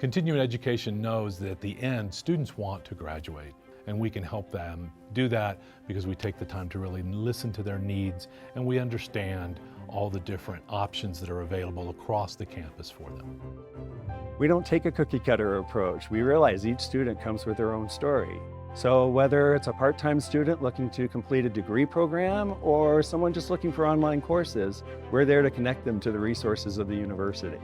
Continuing education knows that at the end, students want to graduate, and we can help them do that because we take the time to really listen to their needs and we understand all the different options that are available across the campus for them. We don't take a cookie cutter approach. We realize each student comes with their own story. So whether it's a part-time student looking to complete a degree program or someone just looking for online courses, we're there to connect them to the resources of the university.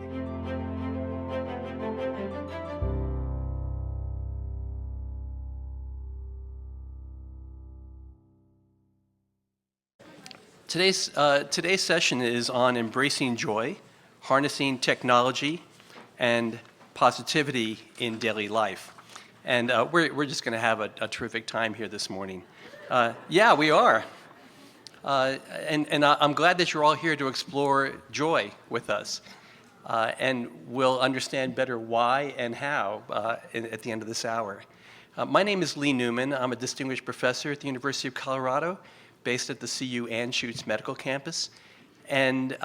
Today's session is on embracing joy, harnessing technology, and positivity in daily life. And we're just going to have a terrific time here this morning. Yeah, we are. And I'm glad that you're all here to explore joy with us. And we'll understand better why and how at the end of this hour. My name is Newman. I'm a distinguished professor at the University of Colorado, based at the CU Anschutz Medical Campus. And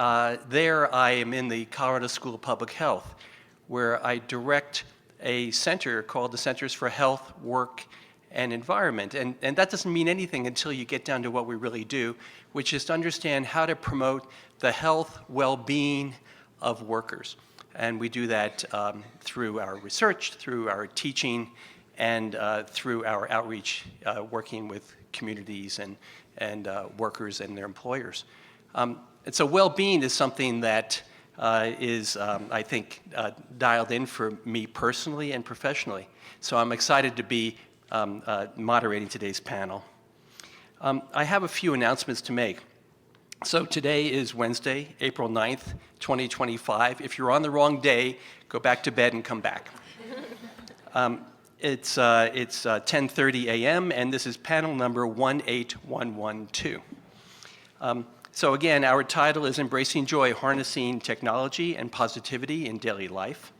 there I am in the Colorado School of Public Health, where I direct a center called the Centers for Health, Work, and Environment. And that doesn't mean anything until you get down to what we really do, which is to understand how to promote the health, well-being of workers. And we do that through our research, through our teaching, and through our outreach, working with communities and workers and their employers. And so well-being is something that is, I think, dialed in for me personally and professionally. So I'm excited to be moderating today's panel. I have a few announcements to make. So today is Wednesday, April 9th, 2025. If you're on the wrong day, go back to bed and come back. It's 10:30 a.m. and this is panel number 18112. So again, our title is Embracing Joy, Harnessing Technology and Positivity in Daily Life.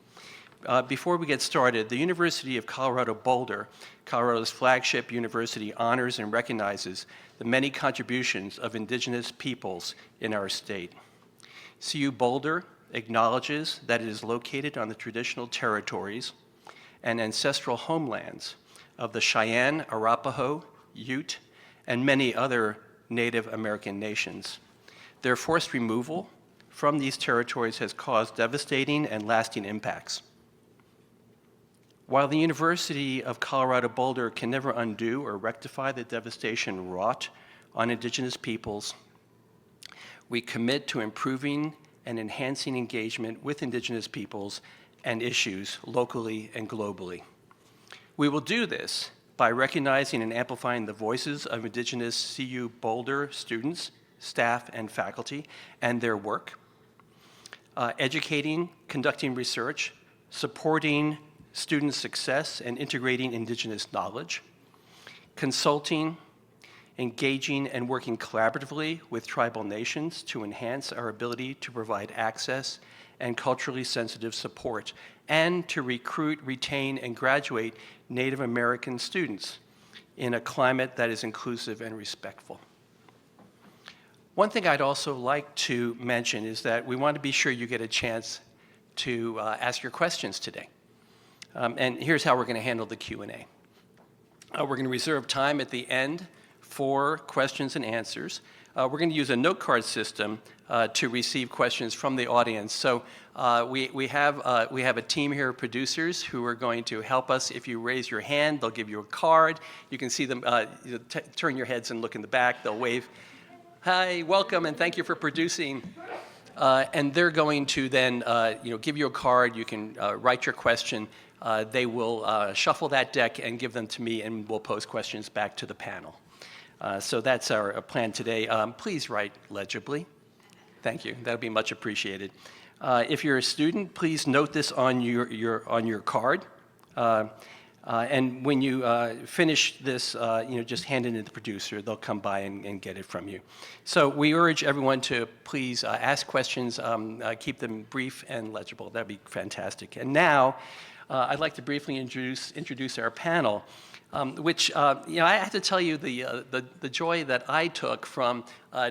Before we get started, the University of Colorado Boulder, Colorado's flagship university, honors and recognizes the many contributions of indigenous peoples in our state. CU Boulder acknowledges that it is located on the traditional territories and ancestral homelands of the Cheyenne, Arapaho, Ute, and many other Native American nations. Their forced removal from these territories has caused devastating and lasting impacts. While the University of Colorado Boulder can never undo or rectify the devastation wrought on indigenous peoples, we commit to improving and enhancing engagement with indigenous peoples and issues locally and globally. We will do this by recognizing and amplifying the voices of indigenous CU Boulder students, staff, and faculty, and their work, educating, conducting research, supporting student success, and integrating indigenous knowledge, consulting, engaging, and working collaboratively with tribal nations to enhance our ability to provide access and culturally sensitive support, and to recruit, retain, and graduate Native American students in a climate that is inclusive and respectful. One thing I'd also like to mention is that we want to be sure you get a chance to ask your questions today. And here's how we're going to handle the Q&A. We're going to reserve time at the end for questions and answers. We're going to use a note card system to receive questions from the audience. So we have a team here of producers who are going to help us. If you raise your hand, they'll give you a card. You can see them, turn your heads and look in the back. They'll wave, "Hi, welcome, and thank you for producing." And they're going to then give you a card. You can write your question. They will shuffle that deck and give them to me, and we'll pose questions back to the panel. So that's our plan today. Please write legibly. Thank you. That would be much appreciated. If you're a student, please note this on your card. And when you finish this, just hand it to the producer. They'll come by and get it from you. So we urge everyone to please ask questions, keep them brief and legible. That'd be fantastic. And now, I'd like to briefly introduce our panel. Which, I have to tell you the joy that I took from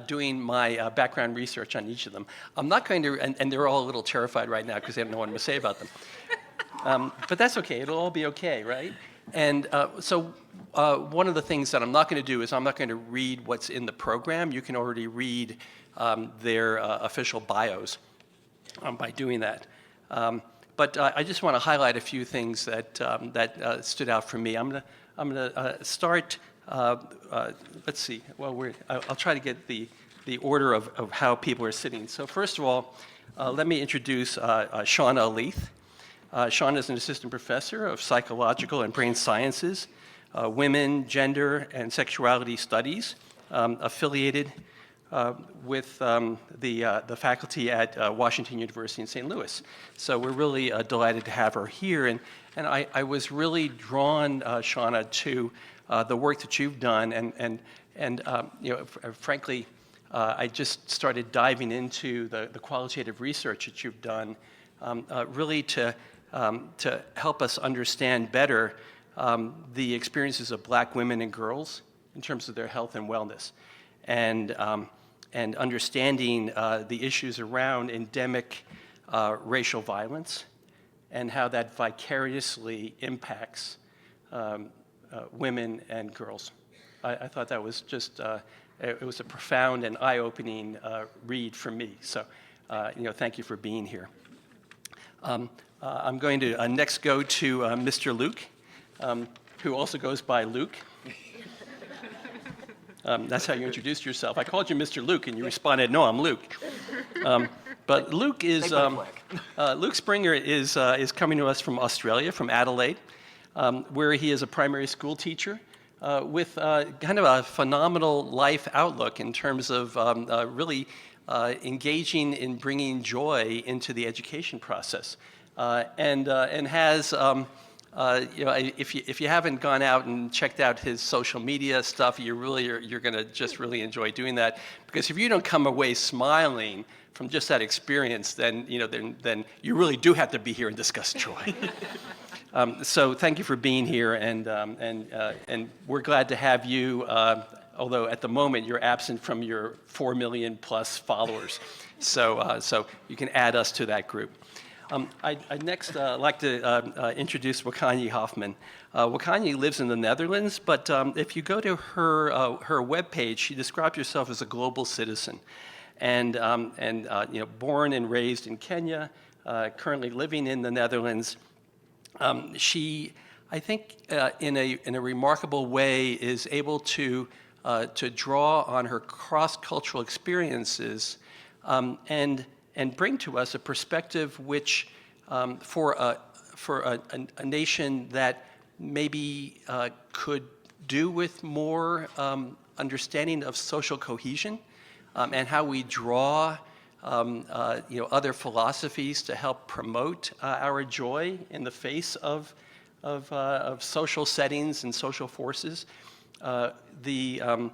doing my background research on each of them. I'm not going to, and they're all a little terrified right now because they have no one to say about them. But that's okay. It'll all be okay, right? And so one of the things that I'm not going to do is I'm not going to read what's in the program. You can already read their official bios by doing that. But I just want to highlight a few things that stood out for me. I'm gonna start. Let's see. Well, I'll try to get the order of how people are sitting. So first of all, let me introduce Seanna Leath. Sean is an assistant professor of psychological and brain sciences, women, gender, and sexuality studies, affiliated with the faculty at Washington University in St. Louis. So we're really delighted to have her here. And I was really drawn, Seanna, to the work that you've done. And frankly, I just started diving into the qualitative research that you've done, really to help us understand better the experiences of Black women and girls in terms of their health and wellness, and understanding the issues around endemic racial violence and how that vicariously impacts women and girls. I thought that was just, it was a profound and eye-opening read for me. So, thank you for being here. I'm going to next go to Mr. Luke, who also goes by Luke. That's how you introduced yourself. I called you Mr. Luke, and you responded, "No, I'm Luke." But Luke is Luke Springer is coming to us from Australia, from Adelaide, where he is a primary school teacher with kind of a phenomenal life outlook in terms of really engaging in bringing joy into the education process, and has. If you haven't gone out and checked out his social media stuff, you're going to just really enjoy doing that, because if you don't come away smiling from just that experience, then then you really do have to be here and discuss joy. So thank you for being here, and we're glad to have you. Although at the moment you're absent from your 4 million plus followers, so you can add us to that group. I'd next like to introduce Wakanyi Hoffman. Wakanyi lives in the Netherlands, but if you go to her webpage, she describes herself as a global citizen, and born and raised in Kenya, currently living in the Netherlands. She, I think, in a remarkable way, is able to draw on her cross-cultural experiences and bring to us a perspective which, for a nation that maybe could do with more understanding of social cohesion, and how we draw other philosophies to help promote our joy in the face of social settings and social forces. The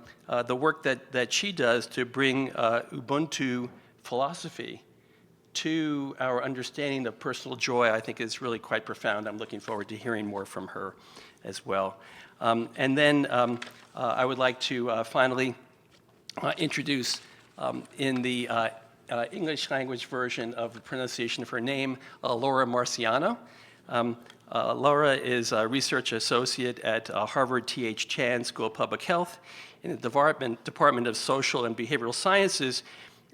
work that she does to bring Ubuntu philosophy to our understanding of personal joy, I think, is really quite profound. I'm looking forward to hearing more from her as well. And then I would like to finally introduce, in the English language version of the pronunciation of her name, Laura Marciano. Laura is a research associate at Harvard T.H. Chan School of Public Health in the Department of Social and Behavioral Sciences,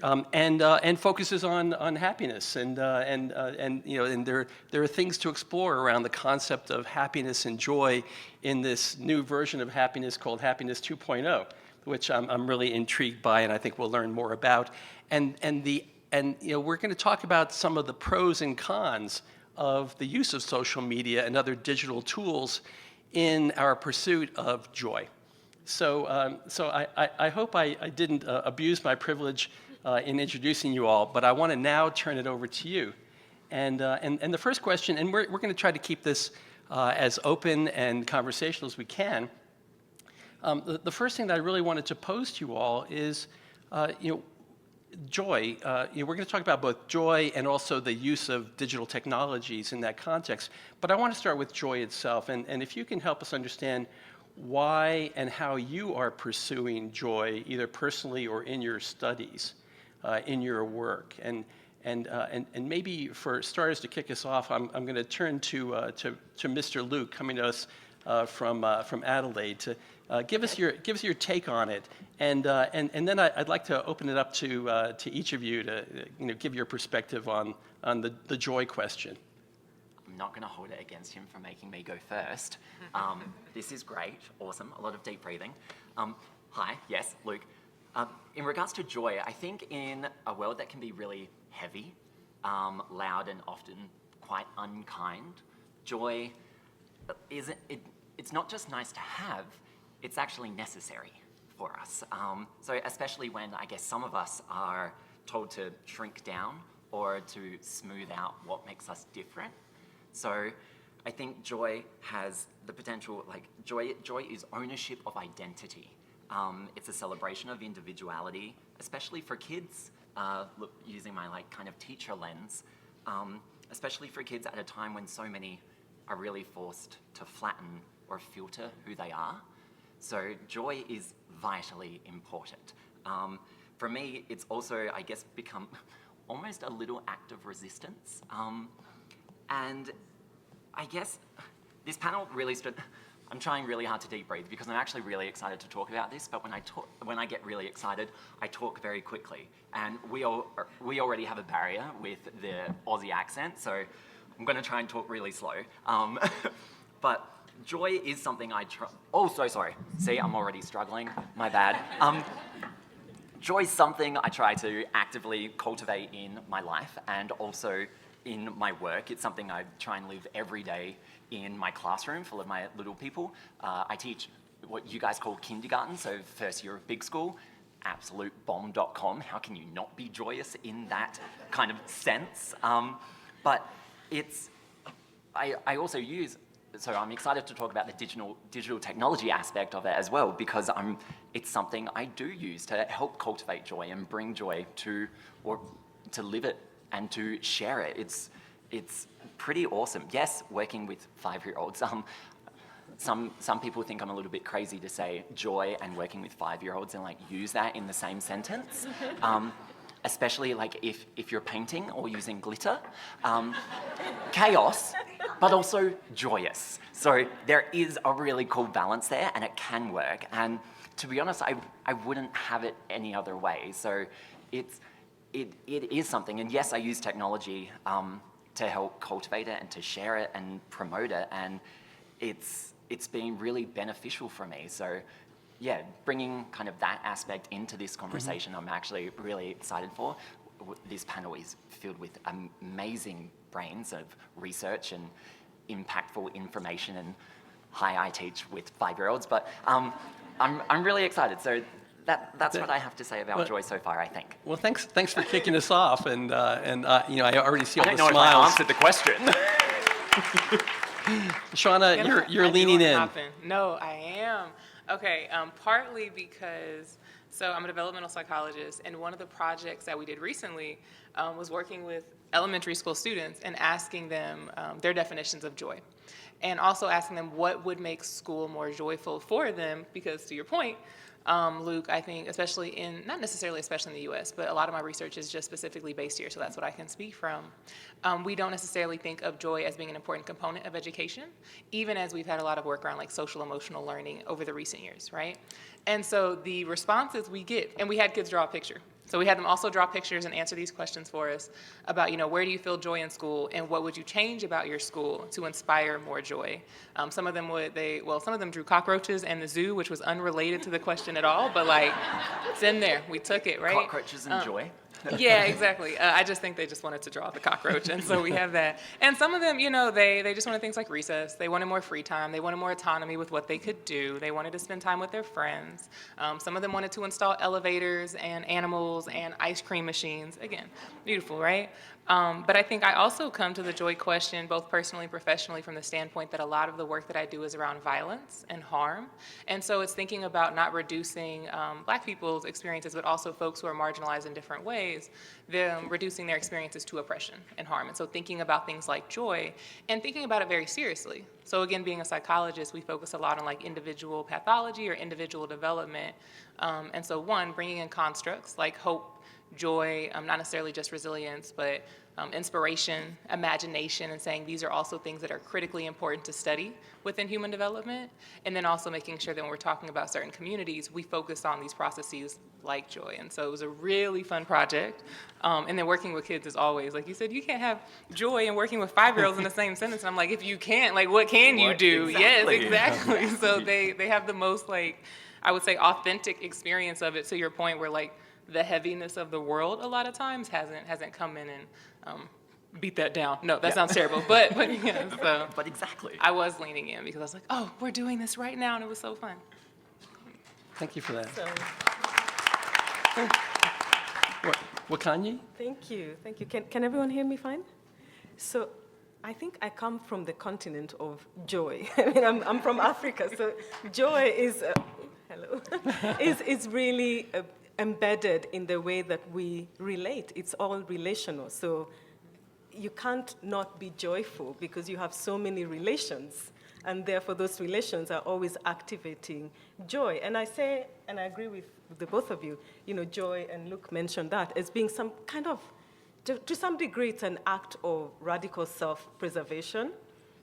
and focuses on happiness, and there are things to explore around the concept of happiness and joy in this new version of happiness called Happiness 2.0, which I'm really intrigued by, and I think we'll learn more about. And we're going to talk about some of the pros and cons of the use of social media and other digital tools in our pursuit of joy. So I hope I didn't abuse my privilege in introducing you all, but I want to now turn it over to you. And the first question, and we're going to try to keep this as open and conversational as we can. The first thing that I really wanted to pose to you all is, joy. We're going to talk about both joy and also the use of digital technologies in that context. But I want to start with joy itself, and if you can help us understand why and how you are pursuing joy, either personally or in your studies, in your work, and And maybe for starters to kick us off, I'm going to turn to Mr. Luke, coming to us from Adelaide, to give us your take on it, and then I'd like to open it up to each of you to give your perspective on the joy question. I'm not going to hold it against him for making me go first. This is great, awesome, a lot of deep breathing. Hi, yes, Luke. In regards to joy, I think in a world that can be really heavy, loud, and often quite unkind, joy it's not just nice to have, it's actually necessary for us. So especially when I guess some of us are told to shrink down or to smooth out what makes us different. So I think joy has the potential, joy is ownership of identity. It's a celebration of individuality, especially for kids, using my kind of teacher lens, especially for kids at a time when so many are really forced to flatten or filter who they are. So joy is vitally important. For me, it's also, I guess, become almost a little act of resistance. And I guess this panel really stood, I'm trying really hard to deep breathe because I'm actually really excited to talk about this, but when I get really excited, I talk very quickly. And we already have a barrier with the Aussie accent, so I'm gonna try and talk really slow. But joy is something oh, so sorry. See, I'm already struggling, my bad. Joy is something I try to actively cultivate in my life and also in my work. It's something I try and live every day in my classroom full of my little people. I teach what you guys call kindergarten, so first year of big school, absolutebomb.com. How can you not be joyous in that kind of sense? But I also use, so I'm excited to talk about the digital technology aspect of it as well, because it's something I do use to help cultivate joy and bring joy to live it and to share it. It's pretty awesome. Yes, working with 5-year-olds. Some people think I'm a little bit crazy to say joy and working with 5-year-olds and use that in the same sentence. Especially if you're painting or using glitter. Chaos, but also joyous. So there is a really cool balance there and it can work. And to be honest, I wouldn't have it any other way. So it is something, and yes, I use technology to help cultivate it and to share it and promote it, and it's been really beneficial for me. So yeah, bringing kind of that aspect into this conversation, I'm actually really excited for. This panel is filled with amazing brains of research and impactful information, and hi, I teach with 5-year-olds, but I'm really excited. So that's what I have to say about joy so far, I think. Well, thanks for kicking us off, and I already see all the smiles. I don't know if I answered the question. Seanna, you're leaning in. No, I am. Okay, partly because, so I'm a developmental psychologist, and one of the projects that we did recently was working with elementary school students and asking them their definitions of joy. And also asking them what would make school more joyful for them, because to your point, Luke, I think especially not necessarily especially in the US, but a lot of my research is just specifically based here, so that's what I can speak from. We don't necessarily think of joy as being an important component of education, even as we've had a lot of work around social emotional learning over the recent years, right? And so the responses we get, and we had kids draw a picture. So we had them also draw pictures and answer these questions for us about, where do you feel joy in school, and what would you change about your school to inspire more joy? Some of them drew cockroaches and the zoo, which was unrelated to the question at all, but it's in there. We took it, right? Cockroaches and joy. Yeah, exactly. I just think they just wanted to draw the cockroach, and so we have that. And some of them, they just wanted things like recess. They wanted more free time. They wanted more autonomy with what they could do. They wanted to spend time with their friends. Some of them wanted to install elevators and animals and ice cream machines. Again, beautiful, right? But I think I also come to the joy question, both personally and professionally, from the standpoint that a lot of the work that I do is around violence and harm. And so it's thinking about not reducing Black people's experiences, but also folks who are marginalized in different ways, them reducing their experiences to oppression and harm. And so thinking about things like joy and thinking about it very seriously. So again, being a psychologist, we focus a lot on individual pathology or individual development. And so one, bringing in constructs like hope, joy, not necessarily just resilience, but inspiration, imagination, and saying these are also things that are critically important to study within human development. And then also making sure that when we're talking about certain communities, we focus on these processes like joy. And so it was a really fun project. And then working with kids is always, like you said, you can't have joy and working with 5-year-olds in the same sentence. And I'm like, if you can't, like, what can you do? Exactly. Yes, exactly. So they have the most, like, I would say, authentic experience of it, to your point, where like the heaviness of the world a lot of times hasn't come in and beat that down. No, that sounds terrible. But yeah, so But exactly. I was leaning in because I was like, oh, we're doing this right now, and it was so fun. Thank you for that. So, Wakanyi? thank you. Can everyone hear me fine? So, I think I come from the continent of joy. I mean, I'm from Africa, so joy is, hello, is really embedded in the way that we relate. It's all relational. So you can't not be joyful because you have so many relations. And therefore, those relations are always activating joy. And I say, and I agree with the both of you, joy, and Luke mentioned that, as being some kind of, to some degree, it's an act of radical self-preservation.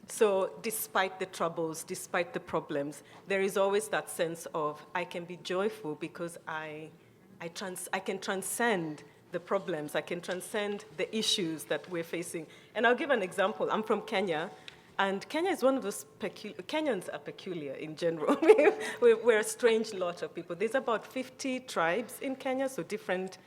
So despite the troubles, despite the problems, there is always that sense of, I can be joyful because I can transcend the problems, I can transcend the issues that we're facing. And I'll give an example. I'm from Kenya, and Kenya is one of those Kenyans are peculiar in general. We're a strange lot of people. There's about 50 tribes in Kenya, so different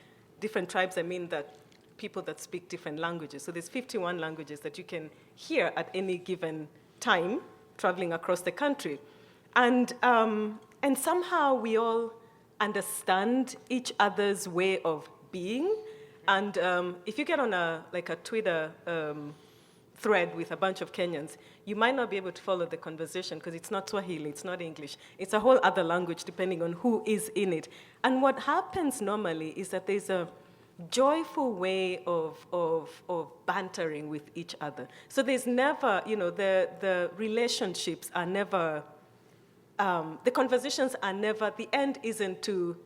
tribes, I mean that people that speak different languages. So there's 51 languages that you can hear at any given time traveling across the country. And somehow we all understand each other's way of being. And if you get on a Twitter thread with a bunch of Kenyans, you might not be able to follow the conversation because it's not Swahili, it's not English. It's a whole other language depending on who is in it. And what happens normally is that there's a joyful way of bantering with each other. So there's never, the relationships are never, the conversations are never, the end isn't to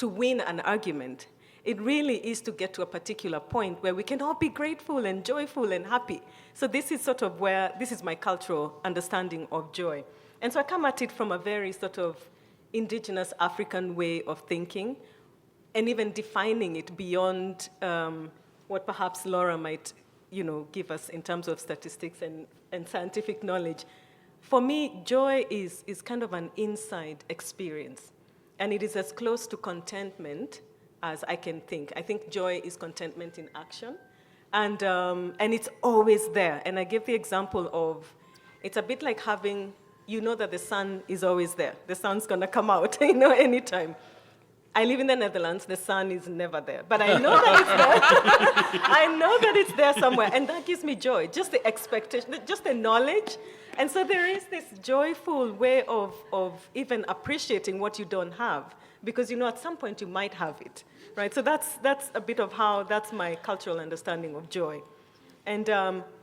win an argument. It really is to get to a particular point where we can all be grateful and joyful and happy. So this is sort of this is my cultural understanding of joy. And so I come at it from a very sort of indigenous African way of thinking, and even defining it beyond what perhaps Laura might, give us in terms of statistics and scientific knowledge. For me, joy is kind of an inside experience. And it is as close to contentment as I can think. I think joy is contentment in action. And it's always there. And I give the example of, it's a bit like having, that the sun is always there. The sun's going to come out, anytime. I live in the Netherlands, the sun is never there. But I know that it's there. I know that it's there somewhere. And that gives me joy, just the expectation, just the knowledge. And so there is this joyful way of even appreciating what you don't have. Because, at some point you might have it, right? So that's a bit of that's my cultural understanding of joy. And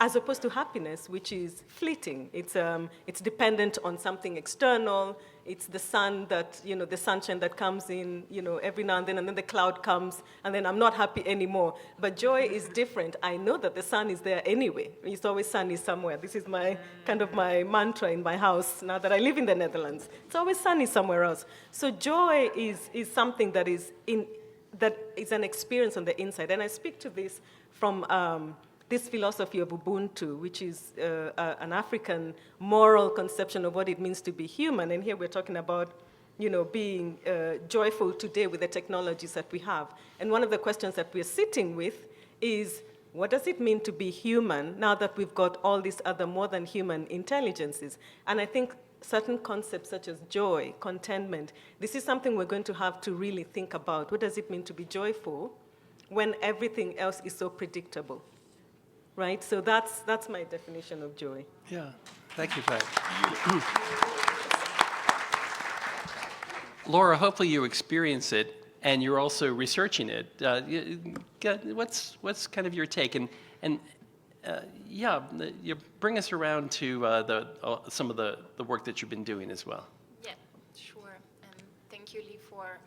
as opposed to happiness, which is fleeting. It's dependent on something external. It's the sun that, the sunshine that comes in, every now and then the cloud comes, and then I'm not happy anymore. But joy is different. I know that the sun is there anyway. It's always sunny somewhere. This is my my mantra in my house now that I live in the Netherlands. It's always sunny somewhere else. So joy is something that is an experience on the inside. And I speak to this from this philosophy of Ubuntu, which is an African moral conception of what it means to be human. And here we're talking about, being joyful today with the technologies that we have. And one of the questions that we're sitting with is, what does it mean to be human now that we've got all these other more than human intelligences? And I think certain concepts such as joy, contentment, this is something we're going to have to really think about. What does it mean to be joyful when everything else is so predictable? Right, so that's my definition of joy. Yeah, thank you for that. Laura, hopefully you experience it, and you're also researching it. What's kind of your take? And you bring us around to some of the work that you've been doing as well. Yeah, sure. And thank you, Lee, for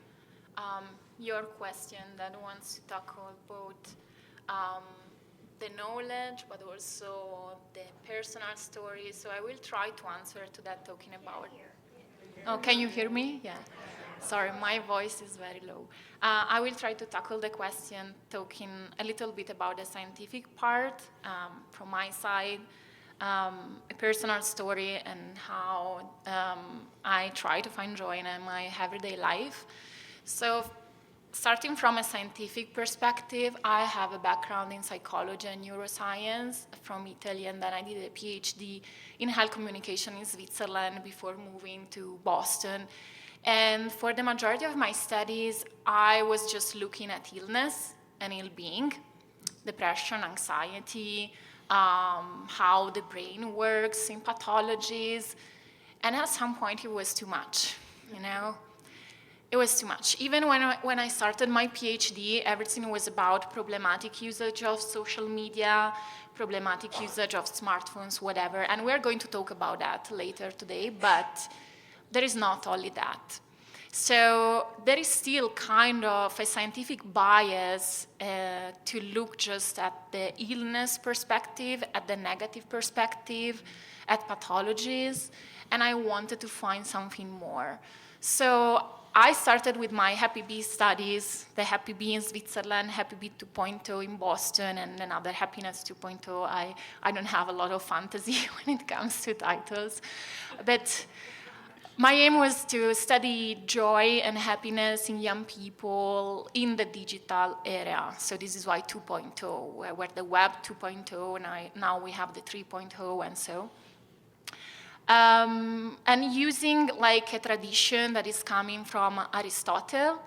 your question that wants to tackle both the knowledge, but also the personal stories. So I will try to answer to that talking about. Oh, can you hear me? Yeah. Sorry, my voice is very low. I will try to tackle the question talking a little bit about the scientific part from my side, a personal story, and how I try to find joy in my everyday life. So starting from a scientific perspective, I have a background in psychology and neuroscience from Italy, and then I did a PhD in health communication in Switzerland before moving to Boston. And for the majority of my studies, I was just looking at illness and ill-being, depression, anxiety, how the brain works in pathologies. And at some point, it was too much, you know? It was too much. Even when I started my PhD, everything was about problematic usage of social media, problematic usage of smartphones, whatever. And we're going to talk about that later today, but there is not only that. So there is still kind of a scientific bias to look just at the illness perspective, at the negative perspective, at pathologies, and I wanted to find something more. So I started with my Happy Bee studies, the Happy Bee in Switzerland, Happy Bee 2.0 in Boston, and another Happiness 2.0. I don't have a lot of fantasy when it comes to titles. But my aim was to study joy and happiness in young people in the digital era. So this is why 2.0, where the web 2.0, and now we have the 3.0 and so. And using like a tradition that is coming from Aristotle,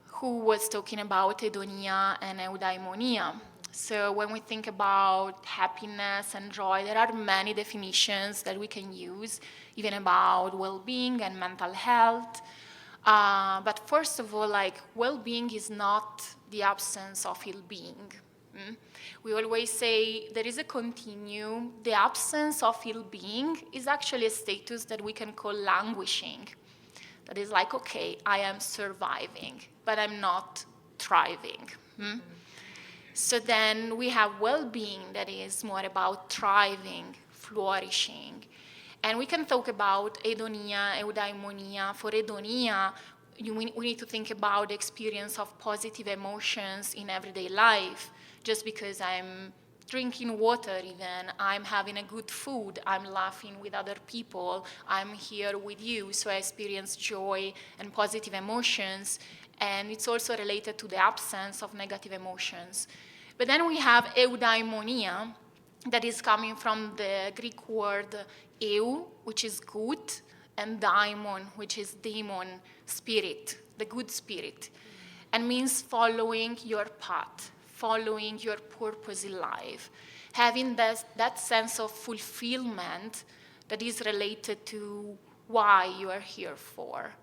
who was talking about hedonia and eudaimonia. So when we think about happiness and joy, there are many definitions that we can use, even about well-being and mental health. But first of all, like well-being is not the absence of ill-being. We always say there is a continuum. The absence of ill-being is actually a status that we can call languishing. That is like, okay, I am surviving, but I'm not thriving. So then we have well-being that is more about thriving, flourishing. And we can talk about hedonia, eudaimonia. For hedonia, we need to think about the experience of positive emotions in everyday life. Just because I'm drinking water even, I'm having a good food, I'm laughing with other people, I'm here with you, so I experience joy and positive emotions, and it's also related to the absence of negative emotions. But then we have eudaimonia, that is coming from the Greek word eu, which is good, and daimon, which is demon, spirit, the good spirit, and means following your path, following your purpose in life, having that sense of fulfillment that is related to why you are here for,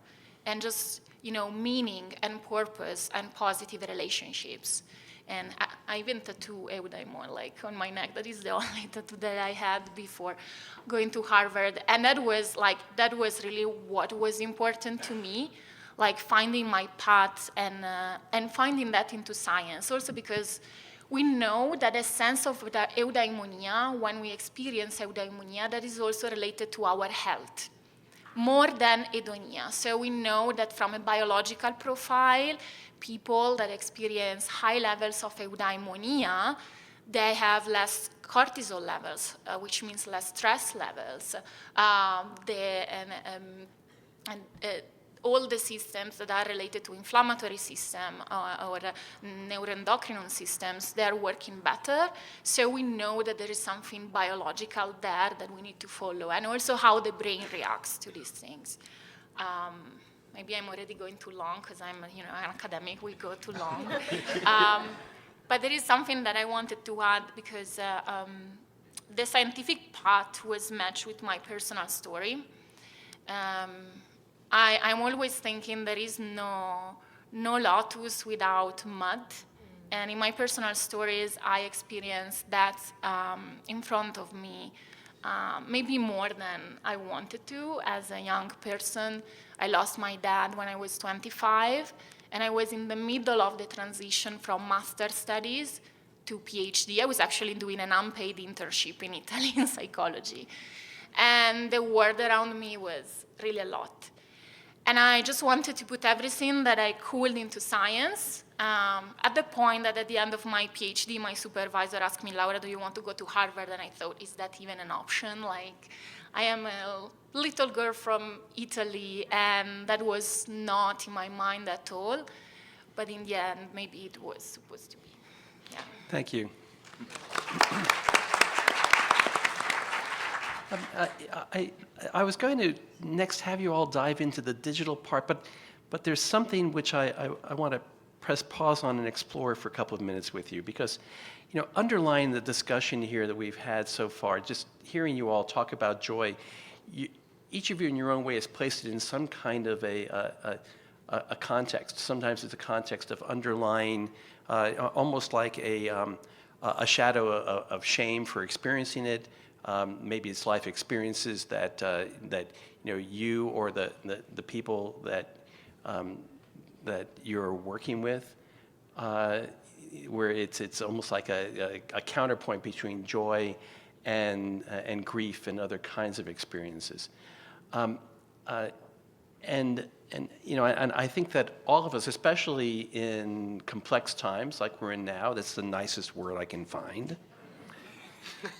and just, meaning and purpose and positive relationships. And I even tattoo eudaimon, like on my neck. That is the only tattoo that I had before going to Harvard. And that was really what was important to me, like finding my path and finding that into science. Also because we know that a sense of eudaimonia, when we experience eudaimonia, that is also related to our health, more than hedonia. So we know that from a biological profile, people that experience high levels of eudaimonia, they have less cortisol levels, which means less stress levels. All the systems that are related to inflammatory system or neuroendocrine systems, they're working better. So we know that there is something biological there that we need to follow, and also how the brain reacts to these things. Maybe I'm already going too long because I'm an academic, we go too long. But there is something that I wanted to add because the scientific path was matched with my personal story. I'm always thinking there is no lotus without mud. And in my personal stories, I experienced that in front of me, maybe more than I wanted to as a young person. I lost my dad when I was 25, And I was in the middle of the transition from master studies to PhD. I was actually doing an unpaid internship in Italy in psychology. And the world around me was really a lot. And I just wanted to put everything that I could into science. At the point that at the end of my PhD, my supervisor asked me, Laura, do you want to go to Harvard? And I thought, is that even an option? Like, I am a little girl from Italy, and that was not in my mind at all. But in the end, maybe it was supposed to be. Yeah. Thank you. I was going to next have you all dive into the digital part, but there's something which I want to press pause on and explore for a couple of minutes with you, because, you know, underlying the discussion here that we've had so far, just hearing you all talk about joy, each of you in your own way has placed it in some kind of a context. Sometimes it's a context of underlying, almost like a shadow of shame for experiencing it. Maybe it's life experiences that you know, you or the people that you're working with, where it's almost like a counterpoint between joy and grief and other kinds of experiences. And you know, and I think that all of us, especially in complex times like we're in now, that's the nicest word I can find,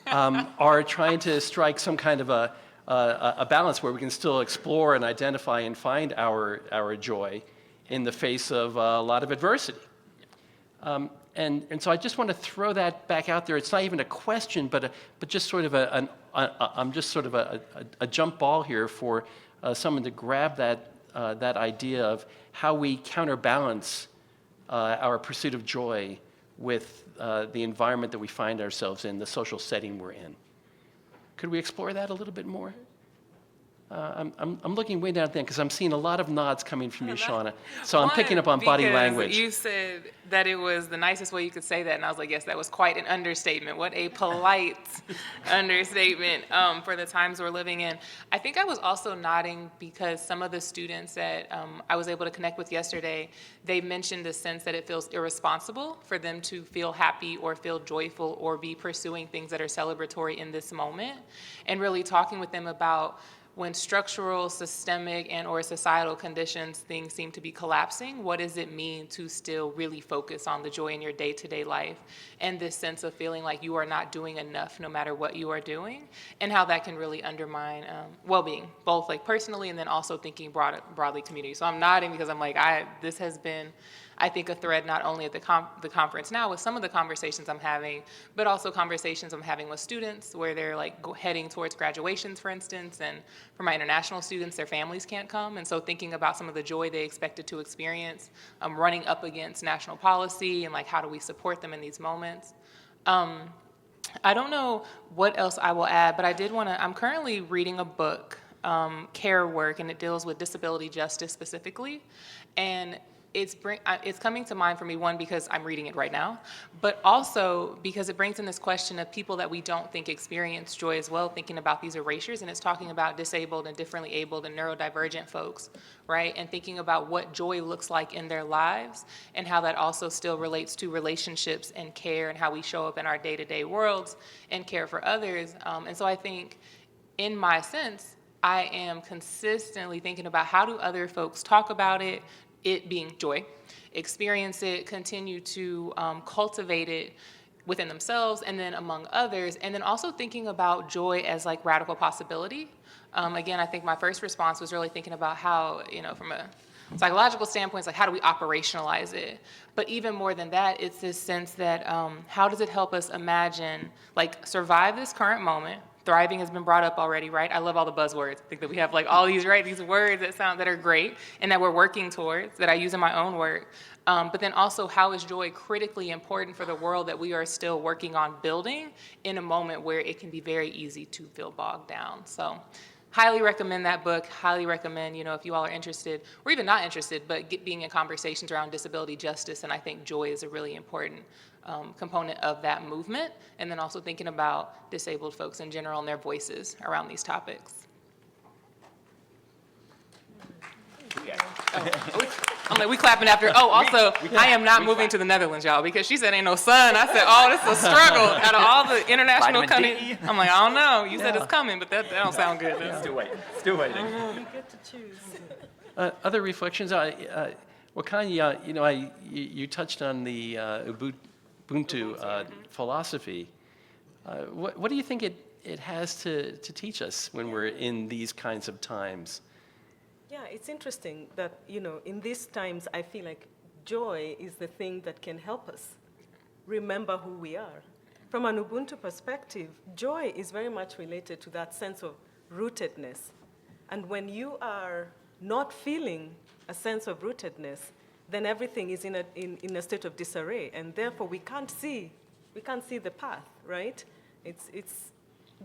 are trying to strike some kind of a balance where we can still explore and identify and find our joy in the face of a lot of adversity. And so I just want to throw that back out there. It's not even a question, but just sort of I'm just sort of a jump ball here for someone to grab that idea of how we counterbalance our pursuit of joy with the environment that we find ourselves in, the social setting we're in. Could we explore that a little bit more? I'm looking way down there because I'm seeing a lot of nods coming from you, Seanna. So I'm picking up on body language. You said that it was the nicest way you could say that, and I was like, yes, that was quite an understatement. What a polite understatement for the times we're living in. I think I was also nodding because some of the students that I was able to connect with yesterday, they mentioned the sense that it feels irresponsible for them to feel happy or feel joyful or be pursuing things that are celebratory in this moment, and really talking with them about when structural, systemic, and or societal conditions, things seem to be collapsing, what does it mean to still really focus on the joy in your day-to-day life and this sense of feeling like you are not doing enough no matter what you are doing, and how that can really undermine well-being, both like personally and then also thinking broadly community. So I'm nodding because I'm like, this has been, I think, a thread not only at the conference now with some of the conversations I'm having, but also conversations I'm having with students where they're like heading towards graduations, for instance, and for my international students, their families can't come. And so thinking about some of the joy they expected to experience, running up against national policy and like how do we support them in these moments. I don't know what else I will add, but I did want to, I'm currently reading a book, Care Work, and it deals with disability justice specifically. And it's coming to mind for me, one, because I'm reading it right now, but also because it brings in this question of people that we don't think experience joy as well, thinking about these erasures, and it's talking about disabled and differently abled and neurodivergent folks, right? And thinking about what joy looks like in their lives and how that also still relates to relationships and care and how we show up in our day-to-day worlds and care for others. And so I think, in my sense, I am consistently thinking about how do other folks talk about it being joy, experience it, continue to cultivate it within themselves and then among others, and then also thinking about joy as like radical possibility. Again, I think my first response was really thinking about how, you know, from a psychological standpoint, it's like how do we operationalize it? But even more than that, it's this sense that how does it help us imagine, like survive this current moment. Thriving has been brought up already, right? I love all the buzzwords. I think that we have like all these, right, these words that are great and that we're working towards, that I use in my own work. But then also, how is joy critically important for the world that we are still working on building in a moment where it can be very easy to feel bogged down? So highly recommend that book, highly recommend, you know, if you all are interested, or even not interested, but being in conversations around disability justice, and I think joy is a really important component of that movement, and then also thinking about disabled folks in general and their voices around these topics. I'm like, we clapping after. Oh, also, I am not moving to the Netherlands, y'all, because she said ain't no sun. I said, oh, this is a struggle. Out of all the international Vitamin countries, D. I'm like, I don't know. You said it's coming, but that don't sound good. Still waiting. Still waiting. You get to choose. Other reflections? Wakanyi, you touched on the Ubuntu philosophy. What do you think it has to teach us when we're in these kinds of times? Yeah, it's interesting that, in these times, I feel like joy is the thing that can help us remember who we are. From an Ubuntu perspective, joy is very much related to that sense of rootedness. And when you are not feeling a sense of rootedness, then everything is in a state of disarray, and therefore we can't see the path, right? It's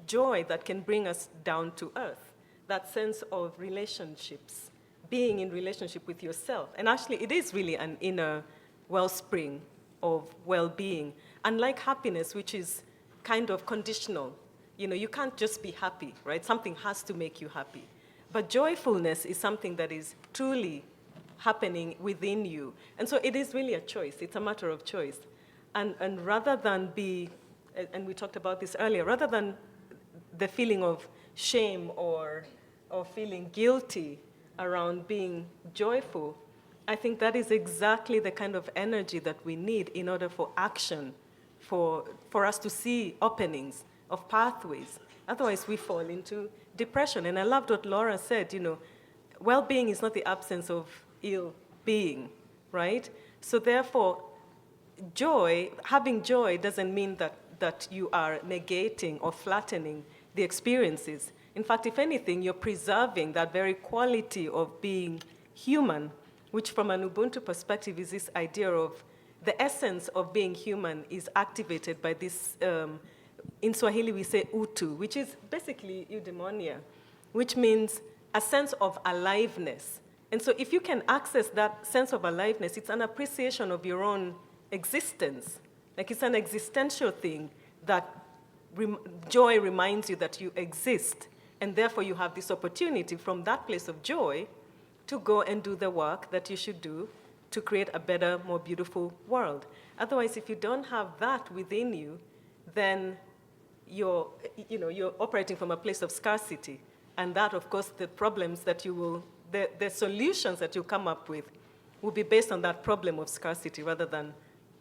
joy that can bring us down to earth, that sense of relationships, being in relationship with yourself. And actually, it is really an inner wellspring of well-being. Unlike happiness, which is kind of conditional. You can't just be happy, right? Something has to make you happy. But joyfulness is something that is truly happening within you. And so it is really a choice. It's a matter of choice. And rather than be, and we talked about this earlier, rather than the feeling of shame or feeling guilty around being joyful, I think that is exactly the kind of energy that we need in order for action, for us to see openings of pathways. Otherwise, we fall into depression. And I loved what Laura said, well-being is not the absence of ill-being, right? So therefore, having joy doesn't mean that you are negating or flattening the experiences. In fact, if anything, you're preserving that very quality of being human, which from an Ubuntu perspective is this idea of the essence of being human is activated by this, in Swahili we say utu, which is basically eudaimonia, which means a sense of aliveness. And so if you can access that sense of aliveness, it's an appreciation of your own existence. Like it's an existential thing that joy reminds you that you exist. And therefore you have this opportunity from that place of joy to go and do the work that you should do to create a better, more beautiful world. Otherwise, if you don't have that within you, then you're operating from a place of scarcity. And that, of course, the problems that the solutions that you come up with will be based on that problem of scarcity rather than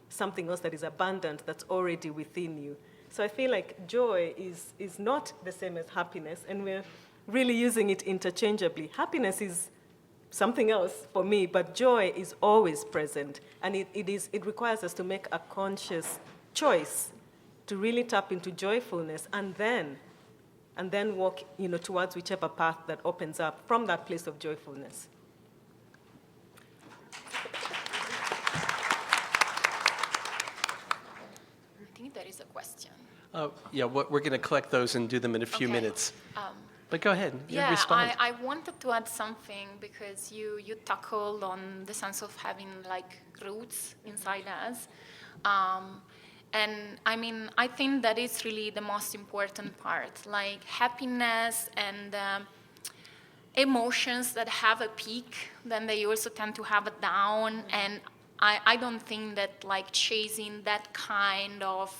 something else that is abundant that's already within you. So I feel like joy is not the same as happiness, and we're really using it interchangeably. Happiness is something else for me, but joy is always present, and it requires us to make a conscious choice to really tap into joyfulness and then walk towards whichever path that opens up from that place of joyfulness. I think there is a question. We're going to collect those and do them in a few minutes. But go ahead, respond. I wanted to add something because you tackled on the sense of having like roots inside us. And I mean, I think that is really the most important part, like happiness and emotions that have a peak, then they also tend to have a down. And I don't think that like chasing that kind of,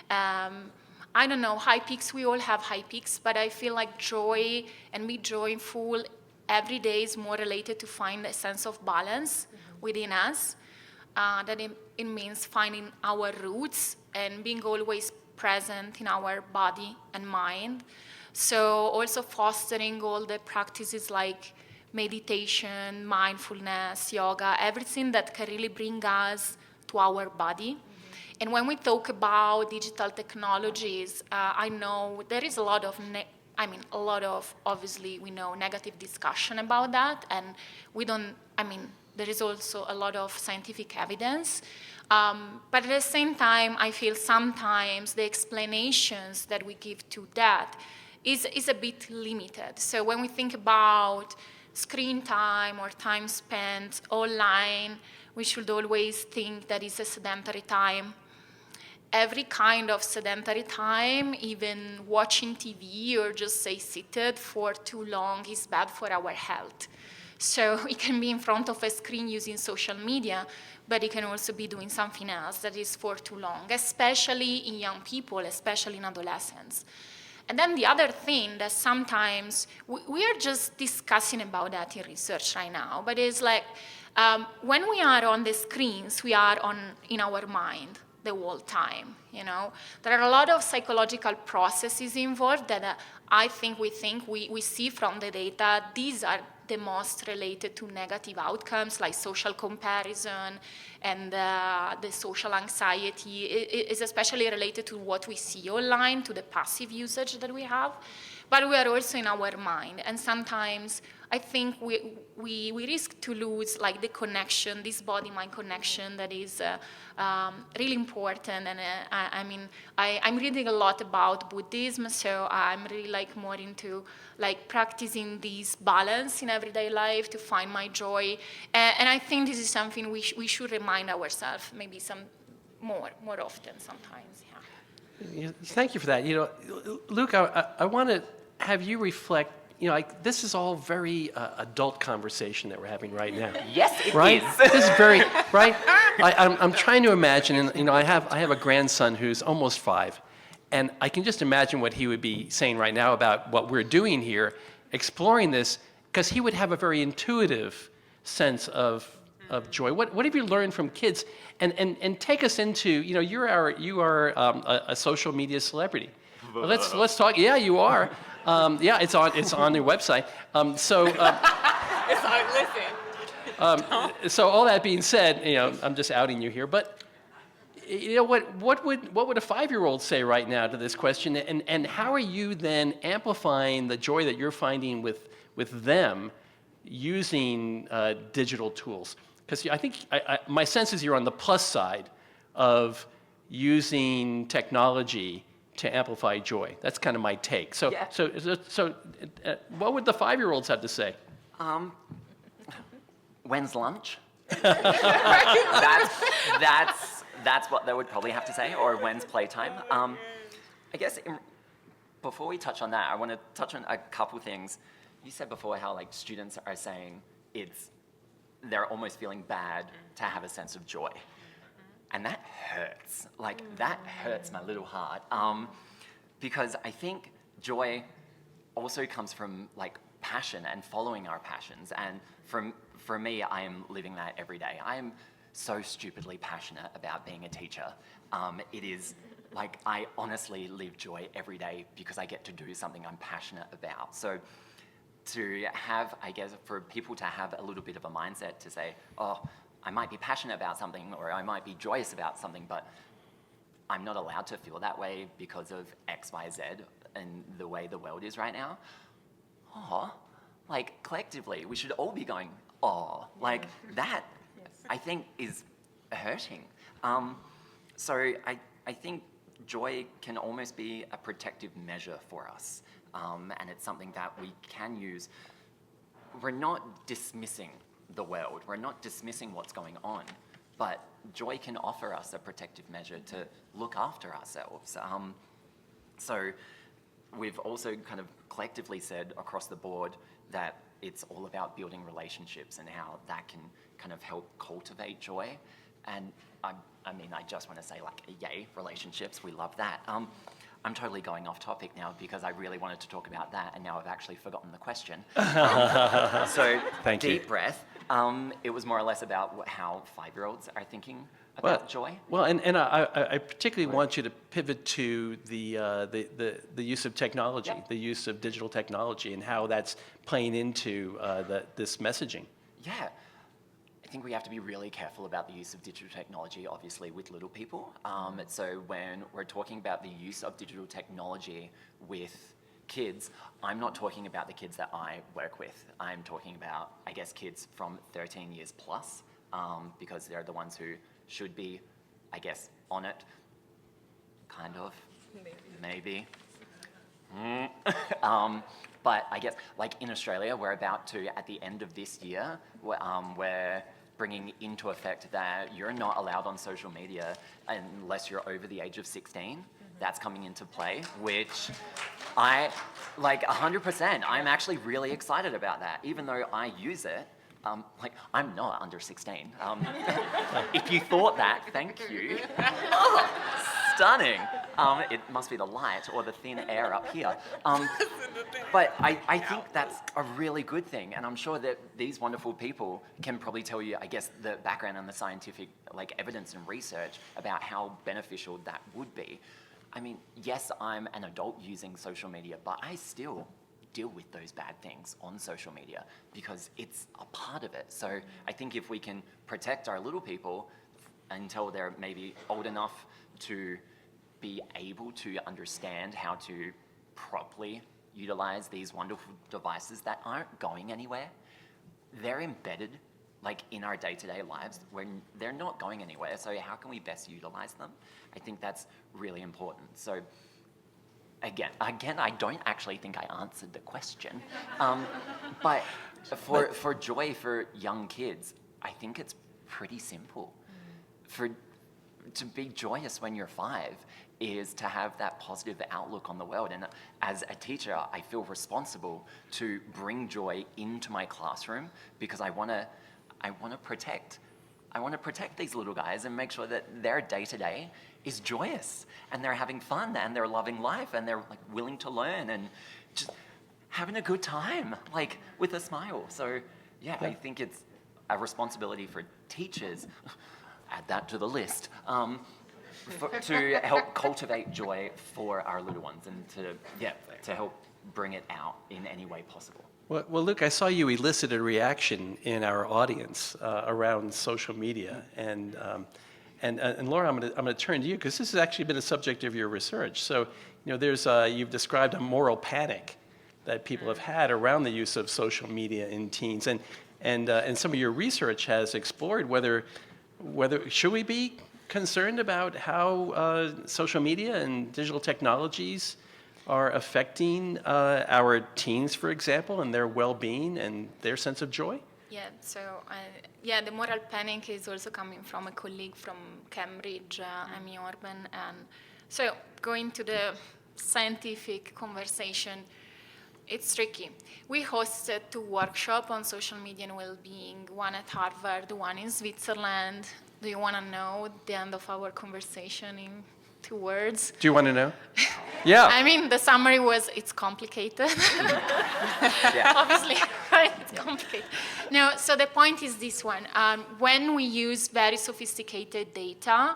I don't know, high peaks, we all have high peaks, but I feel like joy and be joyful every day is more related to find a sense of balance within us. That it means finding our roots and being always present in our body and mind. So also fostering all the practices like meditation, mindfulness, yoga, everything that can really bring us to our body. And when we talk about digital technologies, I know there is a lot of, obviously we know negative discussion about that, and there is also a lot of scientific evidence. But at the same time, I feel sometimes the explanations that we give to that is a bit limited. So when we think about screen time or time spent online, we should always think that it's a sedentary time. Every kind of sedentary time, even watching TV or just say seated for too long, is bad for our health. So it can be in front of a screen using social media, but it can also be doing something else that is for too long, especially in young people, especially in adolescents. And then the other thing that sometimes we are just discussing about that in research right now, but it's like when we are on the screens, we are in our mind the whole time, you know. There are a lot of psychological processes involved that I think we see from the data. These are the most related to negative outcomes like social comparison and the social anxiety. It is especially related to what we see online, to the passive usage that we have. But we are also in our mind, and sometimes I think we risk to lose like the connection, this body-mind connection that is really important. And I mean, I'm reading a lot about Buddhism, so I'm really like more into like practicing this balance in everyday life to find my joy. And I think this is something we should remind ourselves maybe some more often sometimes. Yeah. Thank you for that. You know, Luke, I want to have you reflect. You know, like this is all very adult conversation that we're having right now. Yes, it Right? is. This is very right. I'm trying to imagine, and you know, I have a grandson who's almost 5, and I can just imagine what he would be saying right now about what we're doing here, exploring this, because he would have a very intuitive sense of joy. What have you learned from kids? And take us into, you know, you are a social media celebrity. Let's talk. Yeah, you are. Yeah, it's on their website. It's like, listen. So all that being said, you know, I'm just outing you here, but you know what would a 5-year-old say right now to this question, and how are you then amplifying the joy that you're finding with them using digital tools? Because I think my sense is you're on the plus side of using technology to amplify joy. That's kind of my take. So, Yeah. so what would the 5-year-olds have to say? When's lunch? That's what they would probably have to say, or when's playtime. I guess before we touch on that, I want to touch on a couple things. You said before how like students are saying they're almost feeling bad to have a sense of joy. And that hurts. Like, that hurts my little heart. Because I think joy also comes from, like, passion and following our passions. And for me, I am living that every day. I am so stupidly passionate about being a teacher. It is, like, I honestly live joy every day because I get to do something I'm passionate about. So to have, I guess, for people to have a little bit of a mindset to say, oh, I might be passionate about something, or I might be joyous about something, but I'm not allowed to feel that way because of X, Y, Z and the way the world is right now. Oh, like collectively, we should all be going, oh, like that, I think is hurting. So I think joy can almost be a protective measure for us. And it's something that we can use. We're not dismissing the world. We're not dismissing what's going on, but joy can offer us a protective measure to look after ourselves. So we've also kind of collectively said across the board that it's all about building relationships and how that can kind of help cultivate joy. And I mean, I just want to say like, yay, relationships, we love that. I'm totally going off topic now because I really wanted to talk about that, and now I've actually forgotten the question. So Thank you. deep breath. It was more or less about how 5-year-olds are thinking about joy. Well, and I particularly want you to pivot to the use of technology, the use of digital technology, and how that's playing into this messaging. Yeah. I think we have to be really careful about the use of digital technology, obviously, with little people. So when we're talking about the use of digital technology with kids, I'm not talking about the kids that I work with. I'm talking about, I guess, kids from 13 years plus, because they're the ones who should be, I guess, on it. Kind of. Maybe. But I guess, like in Australia, we're about to, at the end of this year, we're bringing into effect that you're not allowed on social media unless you're over the age of 16. that's coming into play, which I, like 100%, I'm actually really excited about that, even though I use it. Like, I'm not under 16. If you thought that, thank you. Oh, stunning. It must be the light or the thin air up here. But I think that's a really good thing, and I'm sure that these wonderful people can probably tell you, I guess, the background and the scientific evidence and research about how beneficial that would be. I mean, yes, I'm an adult using social media, but I still deal with those bad things on social media because it's a part of it. So I think if we can protect our little people until they're maybe old enough to be able to understand how to properly utilize these wonderful devices that aren't going anywhere, they're embedded in our day-to-day lives when they're not going anywhere. So how can we best utilize them? I think that's really important. So Again, I don't actually think I answered the question, but for joy for young kids, I think it's pretty simple. To be joyous when you're 5 is to have that positive outlook on the world. And as a teacher, I feel responsible to bring joy into my classroom because I want to protect these little guys and make sure that their day-to-day is joyous and they're having fun and they're loving life and they're willing to learn and just having a good time, with a smile. So yeah, I think it's a responsibility for teachers, add that to the list, to help cultivate joy for our little ones and to help bring it out in any way possible. Well, Luke, I saw you elicit a reaction in our audience around social media, and Laura, I'm going to turn to you because this has actually been a subject of your research. So, there's you've described a moral panic that people have had around the use of social media in teens, and some of your research has explored whether should we be concerned about how social media and digital technologies are affecting our teens, for example, and their well-being and their sense of joy? Yeah, so the moral panic is also coming from a colleague from Cambridge, Wakanyi Hoffman, and so going to the scientific conversation, it's tricky. We hosted 2 workshops on social media and well-being, one at Harvard, one in Switzerland. Do you want to know the end of our conversation in 2 words? Do you want to know? Yeah. I mean, the summary was, it's complicated. Obviously, right? It's complicated. No, so the point is this one. When we use very sophisticated data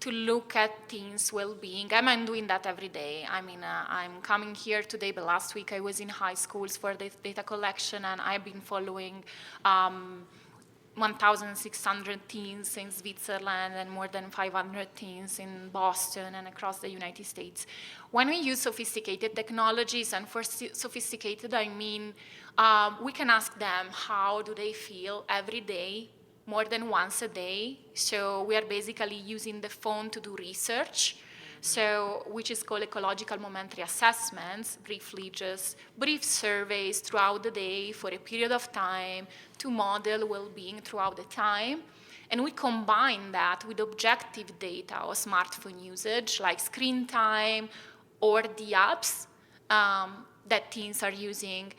to look at teens' well-being, I'm doing that every day. I mean, I'm coming here today, but last week I was in high schools for the data collection, and I've been following 1,600 teens in Switzerland and more than 500 teens in Boston and across the United States. When we use sophisticated technologies, and for sophisticated I mean we can ask them how do they feel every day, more than once a day. So we are basically using the phone to do research, which is called ecological momentary assessments, briefly just brief surveys throughout the day for a period of time to model well-being throughout the time. And we combine that with objective data of smartphone usage, like screen time or the apps that teens are using.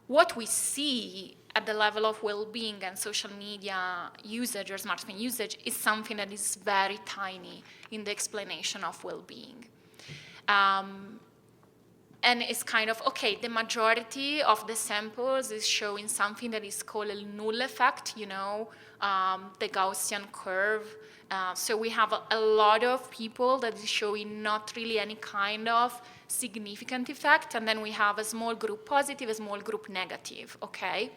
What we see at the level of well-being and social media usage or smartphone usage is something that is very tiny in the explanation of well-being. And it's kind of, okay, the majority of the samples is showing something that is called a null effect, the Gaussian curve. So we have a lot of people that is showing not really any kind of significant effect, and then we have a small group positive, a small group negative, okay?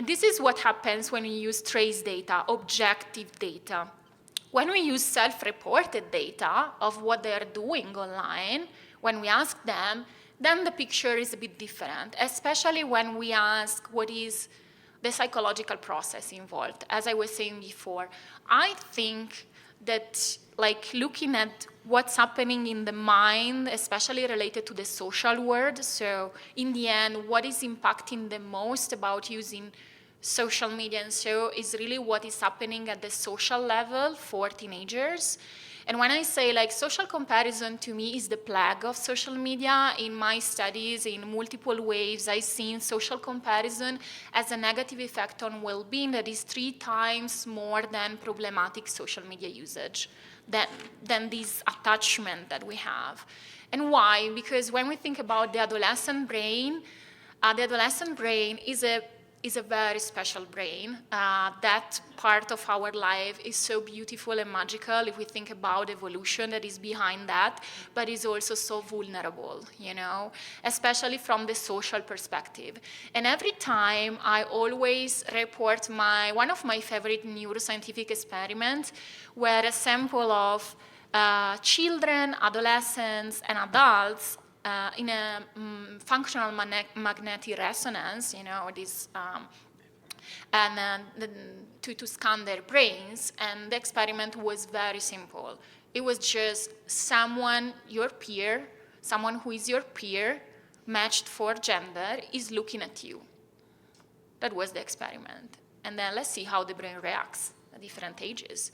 This is what happens when we use trace data, objective data. When we use self-reported data of what they are doing online, when we ask them, then the picture is a bit different, especially when we ask what is the psychological process involved. As I was saying before, I think that looking at what's happening in the mind, especially related to the social world, so in the end, what is impacting the most about using social media and so is really what is happening at the social level for teenagers. And when I say like social comparison to me is the plague of social media, in my studies in multiple waves, I've seen social comparison as a negative effect on well-being that is 3 times more than problematic social media usage, than this attachment that we have. And why? Because when we think about the adolescent brain is a very special brain. That part of our life is so beautiful and magical if we think about evolution that is behind that, but is also so vulnerable, you know, especially from the social perspective. And every time I always report one of my favorite neuroscientific experiments, where a sample of children, adolescents, and adults in a functional magnetic resonance, you know, this, to scan their brains, and the experiment was very simple. It was just someone, your peer, someone who is your peer, matched for gender, is looking at you. That was the experiment. And then let's see how the brain reacts at different ages.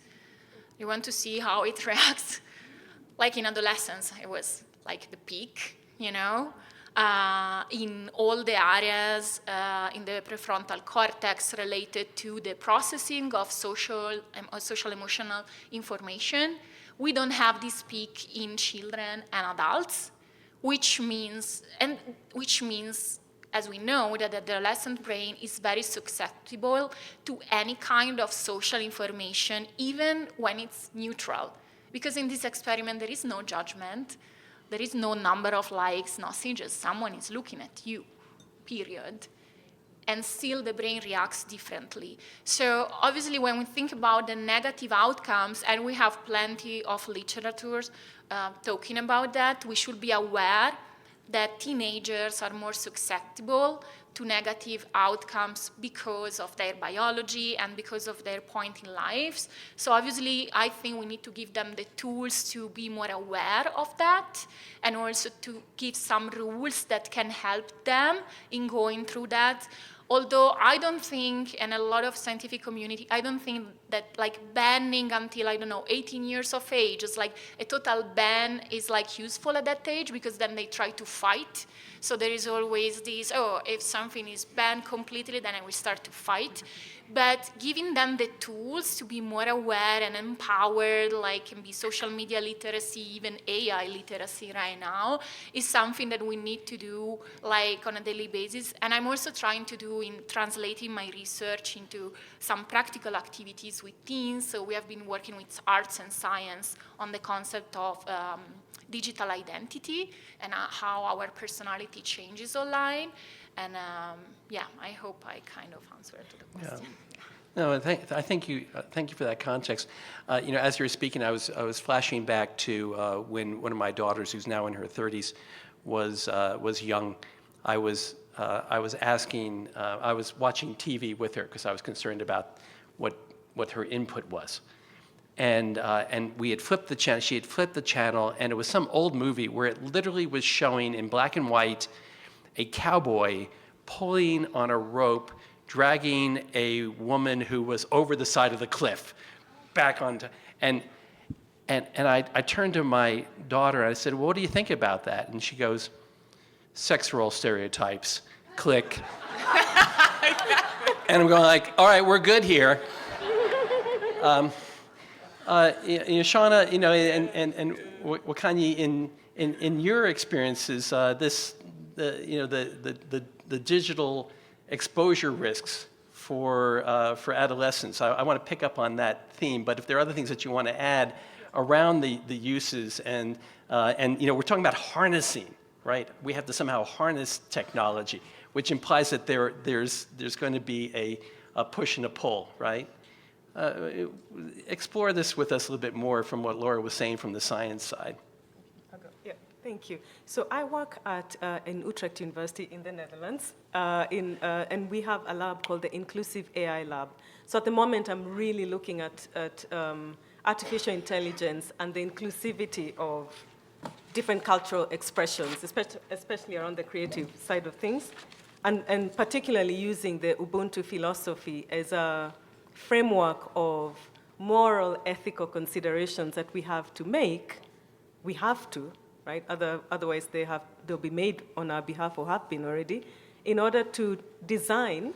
You want to see how it reacts? Like in adolescence, it was like the peak, you know, in all the areas in the prefrontal cortex related to the processing of social emotional information. We don't have this peak in children and adults, which means, as we know, that the adolescent brain is very susceptible to any kind of social information, even when it's neutral. Because in this experiment, there is no judgment. There is no number of likes, nothing, just someone is looking at you, period. And still the brain reacts differently. So obviously when we think about the negative outcomes, and we have plenty of literature talking about that, we should be aware that teenagers are more susceptible to negative outcomes because of their biology and because of their point in lives. So obviously, I think we need to give them the tools to be more aware of that, and also to give some rules that can help them in going through that. Although I don't think, and a lot of scientific community, I don't think that like banning until, 18 years of age, it's like a total ban is like useful at that age, because then they try to fight. So there is always this, if something is banned completely, then I will start to fight. But giving them the tools to be more aware and empowered, like can be social media literacy, even AI literacy right now, is something that we need to do like on a daily basis. And I'm also trying to do in translating my research into some practical activities with teens. So we have been working with arts and science on the concept of digital identity and how our personality changes online. And I hope I kind of answered to the question. Yeah. No, thank you for that context. As you were speaking, I was flashing back to when one of my daughters, who's now in her 30s, was young. I was watching TV with her because I was concerned about what her input was. And we had flipped the channel. She had flipped the channel, and it was some old movie where it literally was showing in black and white a cowboy pulling on a rope, dragging a woman who was over the side of the cliff back onto. And I turned to my daughter and I said, "Well, what do you think about that?" And she goes, "Sex role stereotypes." Click. And I'm going like, "All right, we're good here." Seanna, and Wakanyi, in your experiences, the digital exposure risks for adolescents. I want to pick up on that theme, but if there are other things that you want to add around the uses, and we're talking about harnessing, right? We have to somehow harness technology, which implies that there's going to be a push and a pull, right? Explore this with us a little bit more from what Laura was saying from the science side. Yeah, thank you. So I work in Utrecht University in the Netherlands, and we have a lab called the Inclusive AI Lab. So at the moment, I'm really looking at artificial intelligence and the inclusivity of different cultural expressions, especially around the creative side of things. and particularly using the Ubuntu philosophy as a framework of moral, ethical considerations that we have to make. We have to, right? Otherwise, they'll be made on our behalf or have been already, in order to design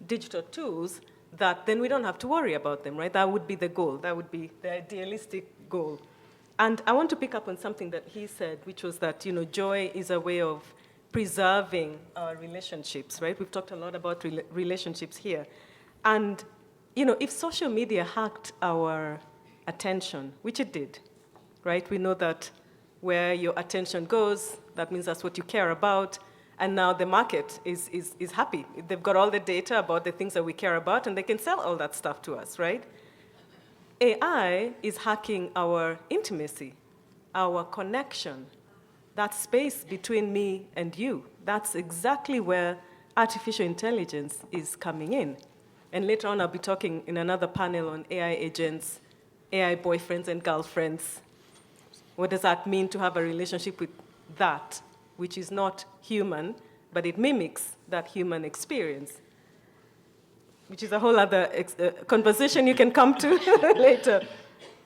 digital tools that then we don't have to worry about them, right? That would be the goal. That would be the idealistic goal. And I want to pick up on something that he said, which was that, joy is a way of preserving our relationships, right? We've talked a lot about relationships here. And, if social media hacked our attention, which it did, right? We know that where your attention goes, that means that's what you care about. And now the market is happy. They've got all the data about the things that we care about, and they can sell all that stuff to us, right? AI is hacking our intimacy, our connection, that space between me and you. That's exactly where artificial intelligence is coming in. And later on, I'll be talking in another panel on AI agents, AI boyfriends and girlfriends. What does that mean to have a relationship with that, which is not human, but it mimics that human experience, which is a whole other conversation you can come to later.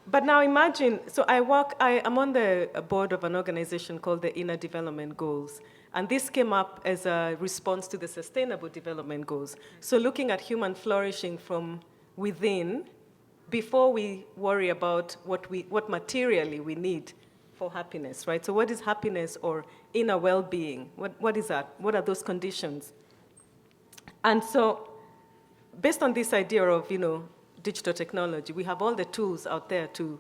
But now imagine, so I'm on the board of an organization called the Inner Development Goals. And this came up as a response to the Sustainable Development Goals. So looking at human flourishing from within, before we worry about what materially we need for happiness, right? So what is happiness or inner well-being? What is that? What are those conditions? And so based on this idea of, digital technology, we have all the tools out there to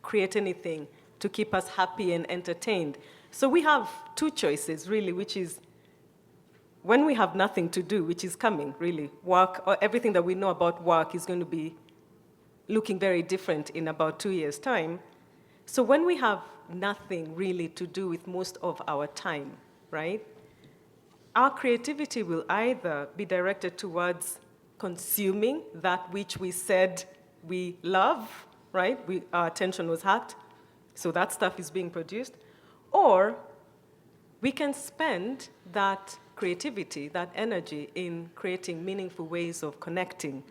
create anything to keep us happy and entertained. So we have two choices, really, which is when we have nothing to do, which is coming, really. Work, or everything that we know about work is going to be looking very different in about 2 years' time. So when we have nothing really to do with most of our time, right, our creativity will either be directed towards consuming that which we said we love, right? Our attention was hacked, so that stuff is being produced. Or we can spend that creativity, that energy in creating meaningful ways of connecting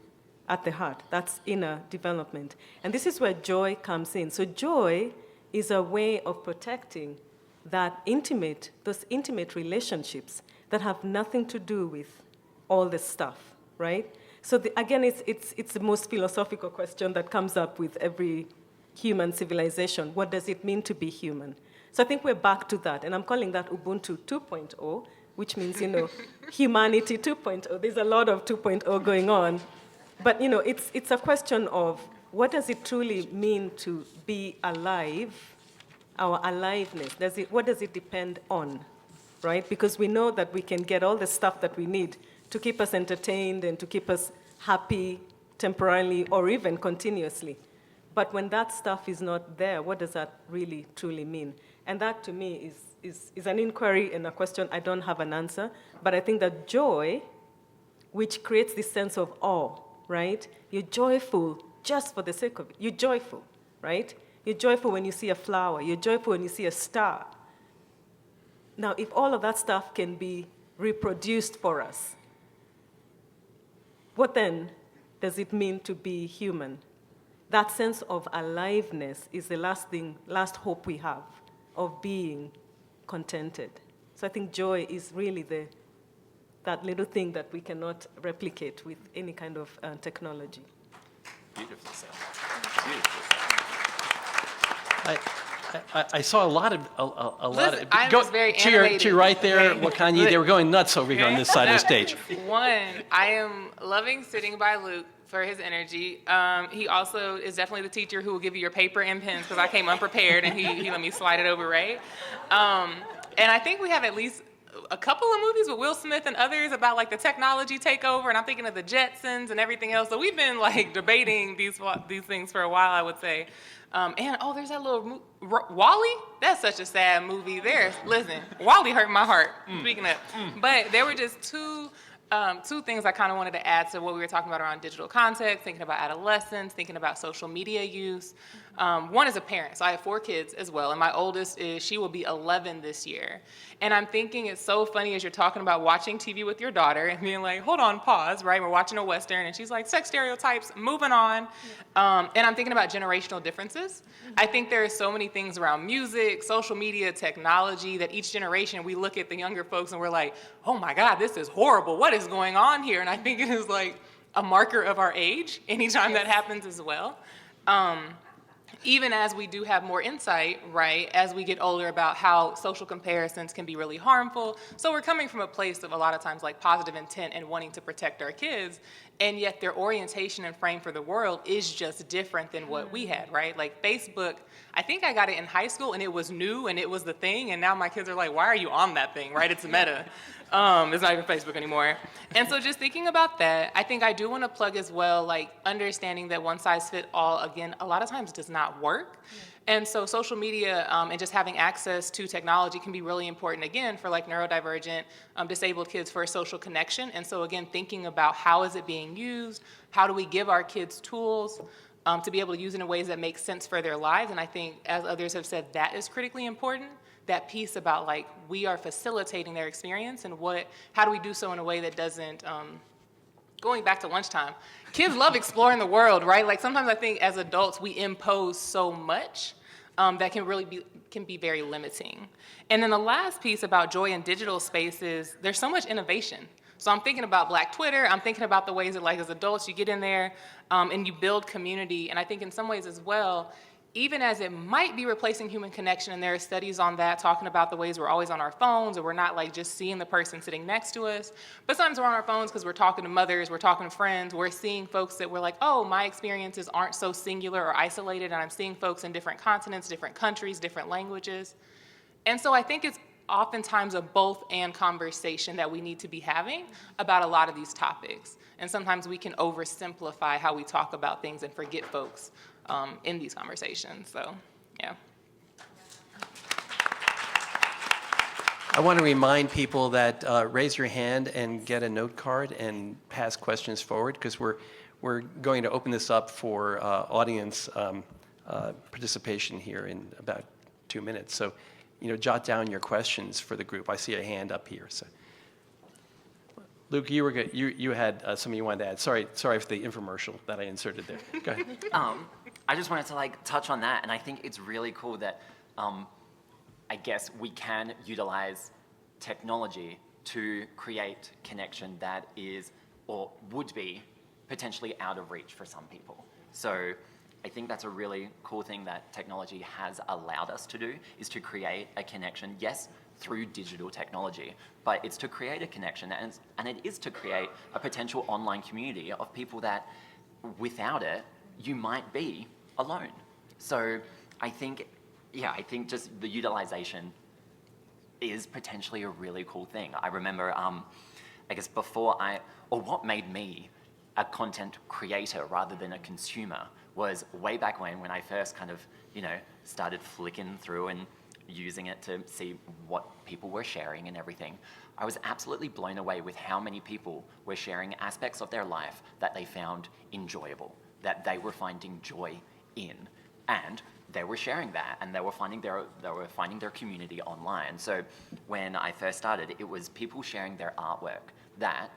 at the heart. That's inner development. And this is where joy comes in. So joy is a way of protecting those intimate relationships that have nothing to do with all this stuff, right? So again, it's the most philosophical question that comes up with every human civilization. What does it mean to be human? So I think we're back to that, and I'm calling that Ubuntu 2.0, which means, humanity 2.0. There's a lot of 2.0 going on. But, it's a question of what does it truly mean to be alive, our aliveness? What does it depend on, right? Because we know that we can get all the stuff that we need to keep us entertained and to keep us happy temporarily or even continuously. But when that stuff is not there, what does that really, truly mean? And that, to me, is an inquiry and a question. I don't have an answer. But I think that joy, which creates this sense of awe, right? You're joyful just for the sake of it. You're joyful, right? You're joyful when you see a flower. You're joyful when you see a star. Now, if all of that stuff can be reproduced for us, what then does it mean to be human? That sense of aliveness is the last hope we have of being contented. So I think joy is really that little thing that we cannot replicate with any kind of technology. Beautifully said. Beautifully said. I saw a lot of Listen, I was very animated. To your right there, Okay. Wakanyi, they were going nuts over here on this side of the stage. One, I am loving sitting by Luke for his energy. He also is definitely the teacher who will give you your paper and pens because I came unprepared and he let me slide it over, right? And I think we have at least a couple of movies with Will Smith and others about like the technology takeover, and I'm thinking of the Jetsons and everything else. So we've been like debating these things for a while, I would say. And there's that little Wall-E. That's such a sad movie. Listen, Wall-E hurt my heart. Speaking of, but there were just two things I kind of wanted to add to what we were talking about around digital context, thinking about adolescence, thinking about social media use. One is a parent, so I have 4 kids as well, and my oldest she will be 11 this year. And I'm thinking it's so funny as you're talking about watching TV with your daughter and being like, hold on, pause, right? We're watching a Western, and she's like, sex stereotypes, moving on. And I'm thinking about generational differences. I think there are so many things around music, social media, technology, that each generation we look at the younger folks and we're like, oh my God, this is horrible. What is going on here? And I think it is like a marker of our age anytime that happens as well. Even as we do have more insight, right, as we get older about how social comparisons can be really harmful. So we're coming from a place of a lot of times like positive intent and wanting to protect our kids, and yet their orientation and frame for the world is just different than what we had, right? Like Facebook, I think I got it in high school and it was new and it was the thing, and now my kids are like, why are you on that thing, right? It's Meta. It's not even Facebook anymore. And so just thinking about that, I think I do want to plug as well, like understanding that one size fit all, again, a lot of times does not work. And so social media and just having access to technology can be really important, again, for like neurodivergent, disabled kids for a social connection. And so again, thinking about how is it being used? How do we give our kids tools to be able to use it in ways that make sense for their lives? And I think, as others have said, that is critically important. That piece about like we are facilitating their experience and how do we do so in a way that doesn't, going back to lunchtime, kids love exploring the world, right? Like sometimes I think as adults we impose so much that can be very limiting. And then the last piece about joy in digital spaces, there's so much innovation. So I'm thinking about Black Twitter, I'm thinking about the ways that like as adults you get in there and you build community, and I think in some ways as well, even as it might be replacing human connection, and there are studies on that talking about the ways we're always on our phones or we're not like just seeing the person sitting next to us, but sometimes we're on our phones because we're talking to mothers, we're talking to friends, we're seeing folks that we're like, oh, my experiences aren't so singular or isolated, and I'm seeing folks in different continents, different countries, different languages. And so I think it's oftentimes a both and conversation that we need to be having about a lot of these topics. And sometimes we can oversimplify how we talk about things and forget folks in these conversations, so, yeah. I want to remind people that raise your hand and get a note card and pass questions forward, because we're going to open this up for audience participation here in about 2 minutes. So, jot down your questions for the group. I see a hand up here. So, Luke, you were good. You had something you wanted to add. Sorry for the infomercial that I inserted there. Go ahead. I just wanted to like touch on that, and I think it's really cool that I guess we can utilize technology to create connection that is or would be potentially out of reach for some people. So I think that's a really cool thing that technology has allowed us to do, is to create a connection, yes, through digital technology, but it's to create a connection, and it is to create a potential online community of people that without it, you might be alone. So I think just the utilization is potentially a really cool thing. I remember, I guess what made me a content creator rather than a consumer was way back when I first kind of, started flicking through and using it to see what people were sharing and everything. I was absolutely blown away with how many people were sharing aspects of their life that they found enjoyable, that they were finding joy in, and they were sharing that, and they were finding their community online. So when I first started, it was people sharing their artwork that,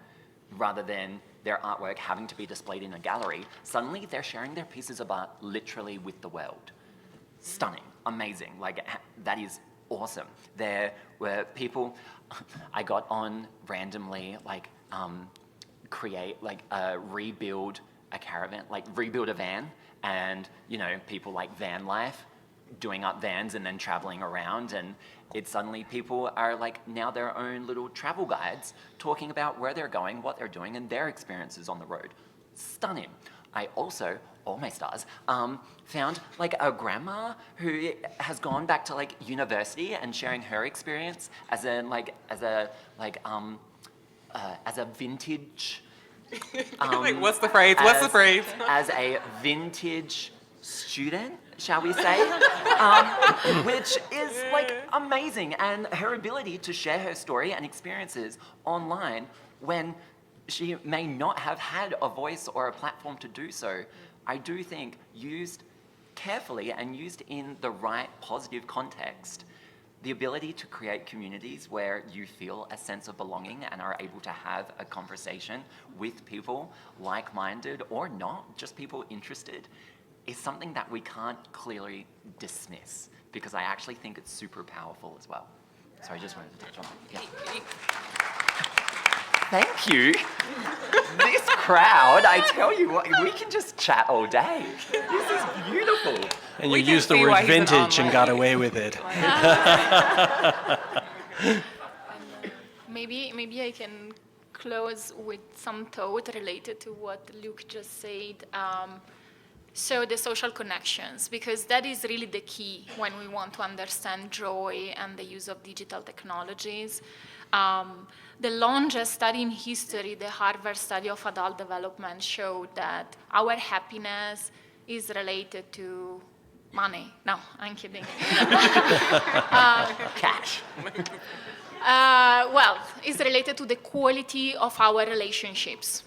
rather than their artwork having to be displayed in a gallery, suddenly they're sharing their pieces of art literally with the world. Stunning, amazing, like that is awesome. There were people, I got on randomly, like rebuild a caravan, like rebuild a van, and people like van life, doing up vans and then traveling around, and it's suddenly people are like now their own little travel guides talking about where they're going, what they're doing, and their experiences on the road. Stunning. I also, all my stars, found like a grandma who has gone back to like university and sharing her experience as a vintage. Like, what's the phrase? As a vintage student, shall we say, which is like amazing, and her ability to share her story and experiences online when she may not have had a voice or a platform to do so, I do think used carefully and used in the right positive context, the ability to create communities where you feel a sense of belonging and are able to have a conversation with people like-minded or not, just people interested, is something that we can't clearly dismiss, because I actually think it's super powerful as well. So I just wanted to touch on that. Yeah. Thank you. This crowd, I tell you what, we can just chat all day. This is beautiful. And you We can used the see why word he's an vintage and online got geek. away with it. Maybe I can close with some thought related to what Luke just said. So the social connections, because that is really the key when we want to understand joy and the use of digital technologies. The longest study in history, the Harvard study of adult development, showed that our happiness is related to money. No, I'm kidding. Cash. Well, it's related to the quality of our relationships.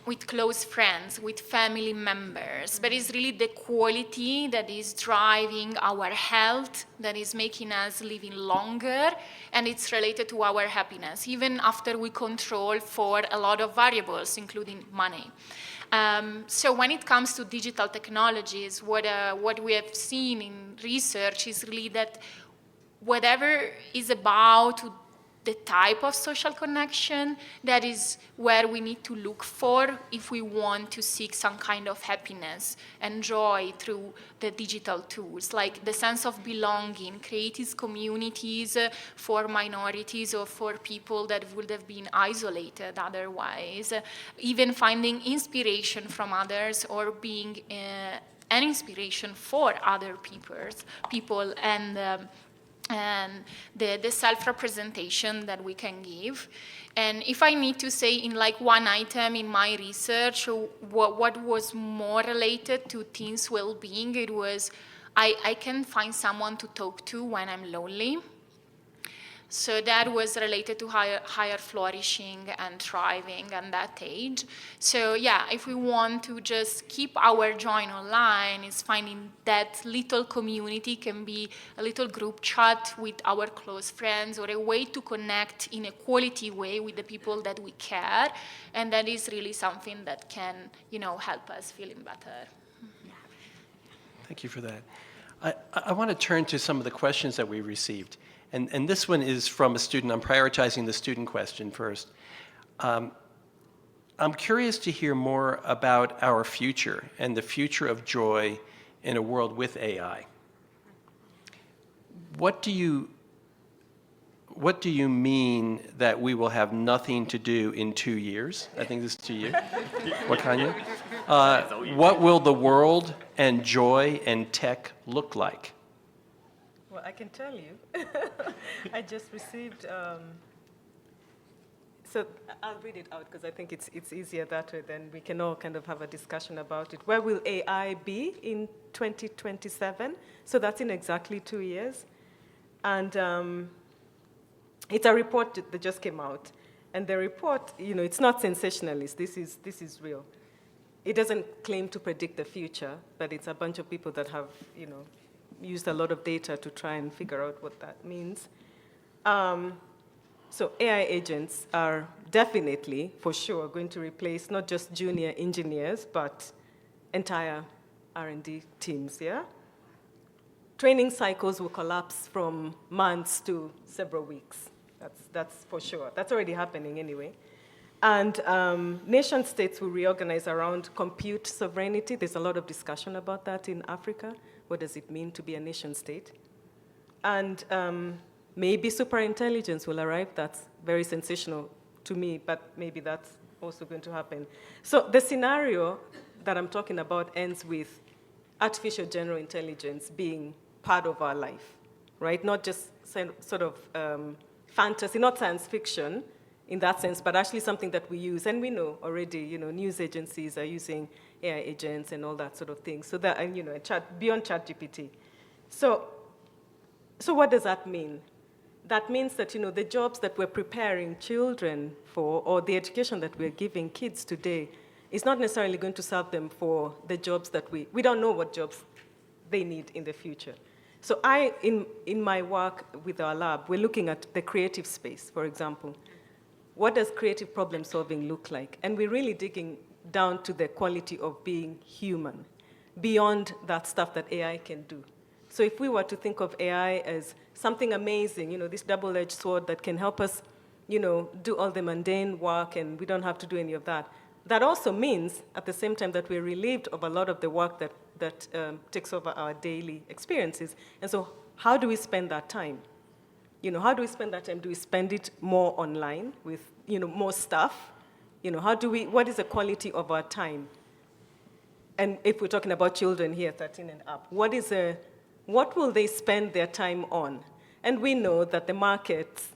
With close friends, with family members, but it's really the quality that is driving our health, that is making us living longer, and it's related to our happiness, even after we control for a lot of variables, including money. So when it comes to digital technologies, what we have seen in research is really that whatever is about the type of social connection, that is where we need to look for if we want to seek some kind of happiness and joy through the digital tools, like the sense of belonging, creating communities for minorities or for people that would have been isolated otherwise, even finding inspiration from others or being an inspiration for other people and the self-representation that we can give. And if I need to say in like one item in my research, what was more related to teens' well-being, it was I can find someone to talk to when I'm lonely. So that was related to higher flourishing and thriving at that age. So yeah, if we want to just keep our joy online, is finding that little community, can be a little group chat with our close friends or a way to connect in a quality way with the people that we care. And that is really something that can, help us feeling better. Thank you for that. I want to turn to some of the questions that we received. And this one is from a student. I'm prioritizing the student question first. I'm curious to hear more about our future and the future of joy in a world with AI. What do you mean that we will have nothing to do in 2 years? I think this is to you, Wakanyi. What will the world and joy and tech look like? Well, I can tell you. I just received, so I'll read it out because I think it's easier that way, then we can all kind of have a discussion about it. Where will AI be in 2027? So that's in exactly 2 years. And it's a report that just came out. And the report, it's not sensationalist. This is real. It doesn't claim to predict the future, but it's a bunch of people that have, used a lot of data to try and figure out what that means. So AI agents are definitely, for sure, going to replace not just junior engineers, but entire R&D teams, yeah? Training cycles will collapse from months to several weeks. That's for sure. That's already happening anyway. And nation states will reorganize around compute sovereignty. There's a lot of discussion about that in Africa. What does it mean to be a nation state? And maybe superintelligence will arrive. That's very sensational to me, but maybe that's also going to happen. So the scenario that I'm talking about ends with artificial general intelligence being part of our life, right? Not just sort of fantasy, not science fiction in that sense, but actually something that we use. And we know already, news agencies are using AI agents and all that sort of thing. So that, and beyond ChatGPT. So what does that mean? That means that, the jobs that we're preparing children for, or the education that we're giving kids today, is not necessarily going to serve them for the jobs that we don't know what jobs they need in the future. So in my work with our lab, we're looking at the creative space, for example. What does creative problem solving look like? And we're really digging down to the quality of being human, beyond that stuff that AI can do. So if we were to think of AI as something amazing, this double-edged sword that can help us, do all the mundane work and we don't have to do any of that, that also means at the same time that we're relieved of a lot of the work that takes over our daily experiences. And so how do we spend that time? How do we spend that time? Do we spend it more online with, more stuff? What is the quality of our time? And if we're talking about children here, 13 and up, what will they spend their time on? And we know that the markets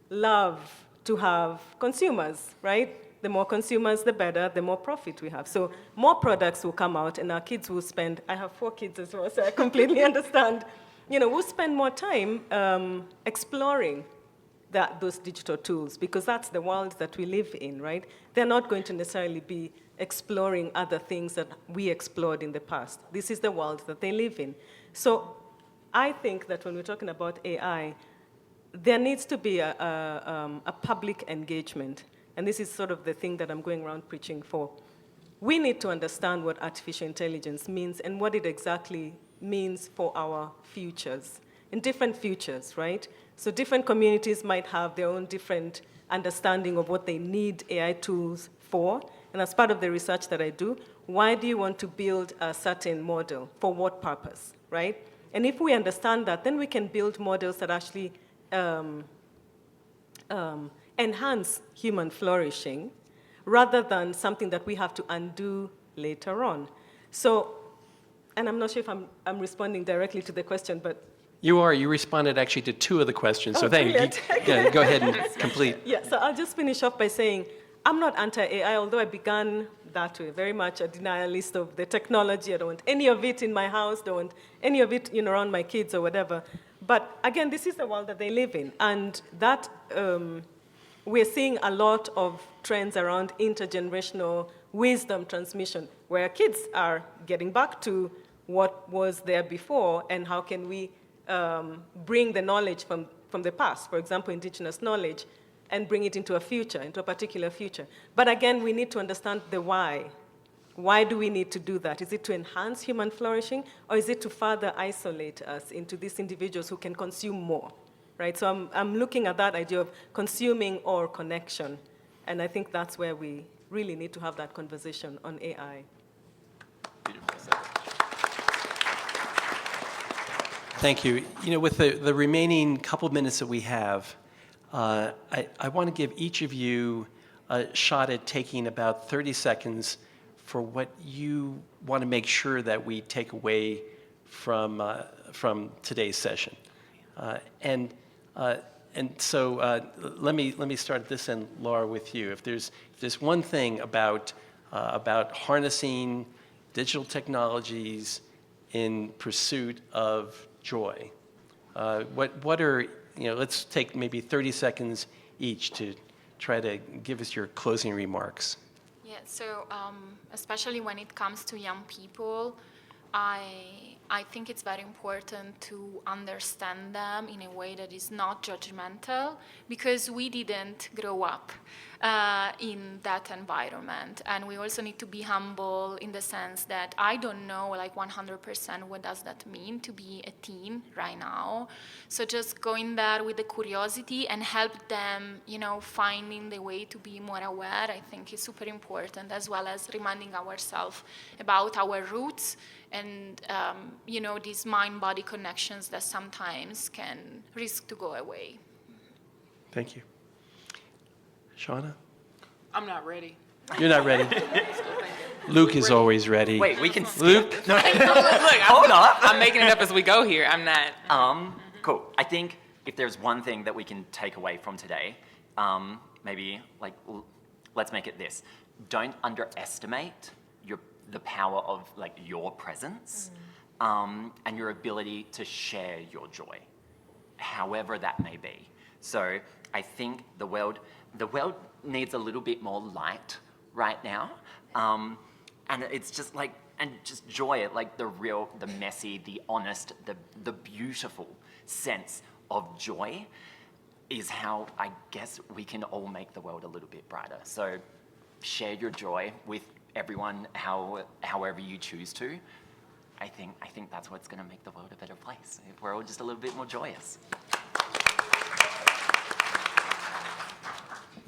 love to have consumers, right? The more consumers, the better, the more profit we have. So more products will come out and our kids will spend, I have 4 kids as well, so I completely understand. We'll spend more time exploring those digital tools because that's the world that we live in, right? They're not going to necessarily be exploring other things that we explored in the past. This is the world that they live in. So I think that when we're talking about AI, there needs to be a public engagement. And this is sort of the thing that I'm going around preaching for. We need to understand what artificial intelligence means and what it exactly means for our futures, in different futures, right? So different communities might have their own different understanding of what they need AI tools for. And as part of the research that I do, why do you want to build a certain model? For what purpose, right? And if we understand that, then we can build models that actually enhance human flourishing rather than something that we have to undo later on. So, and I'm not sure if I'm responding directly to the question, but You are. You responded actually to 2 of the questions, so Oh, thank you. brilliant. Yeah, go ahead and complete. Yeah, so I'll just finish off by saying I'm not anti-AI, although I began that way, very much a denialist of the technology. I don't want any of it in my house, don't want any of it around my kids or whatever. But again, this is the world that they live in, and that we're seeing a lot of trends around intergenerational wisdom transmission, where kids are getting back to what was there before and how can we bring the knowledge from the past, for example, indigenous knowledge, and bring it into a future, into a particular future. But again, we need to understand the why. Why do we need to do that? Is it to enhance human flourishing, or is it to further isolate us into these individuals who can consume more, right? So I'm looking at that idea of consuming or connection, and I think that's where we really need to have that conversation on AI. Thank you. With the remaining couple minutes that we have, I want to give each of you a shot at taking about 30 seconds for what you want to make sure that we take away from today's session. And so let me start this end, Laura, with you. If there's one thing about harnessing digital technologies in pursuit of joy, what are, let's take maybe 30 seconds each to try to give us your closing remarks. Yeah, so especially when it comes to young people, I think it's very important to understand them in a way that is not judgmental, because we didn't grow up in that environment. And we also need to be humble in the sense that I don't know 100% what does that mean to be a teen right now. So just going there with the curiosity and help them, finding the way to be more aware, I think is super important, as well as reminding ourselves about our roots and, these mind-body connections that sometimes can risk to go away. Thank you. Seanna? I'm not ready. You're not ready. Luke is always ready. Wait, we can Luke? No. Look, Hold up. I'm making it up as we go here. I'm not. Cool. I think if there's one thing that we can take away from today, maybe let's make it this: don't underestimate the power of your presence and your ability to share your joy, however that may be. So I think the world needs a little bit more light right now. And it's just like, and just joy, like the real, the messy, the honest, the beautiful sense of joy is how I guess we can all make the world a little bit brighter. So share your joy with everyone, however you choose to. I think that's what's going to make the world a better place, if we're all just a little bit more joyous.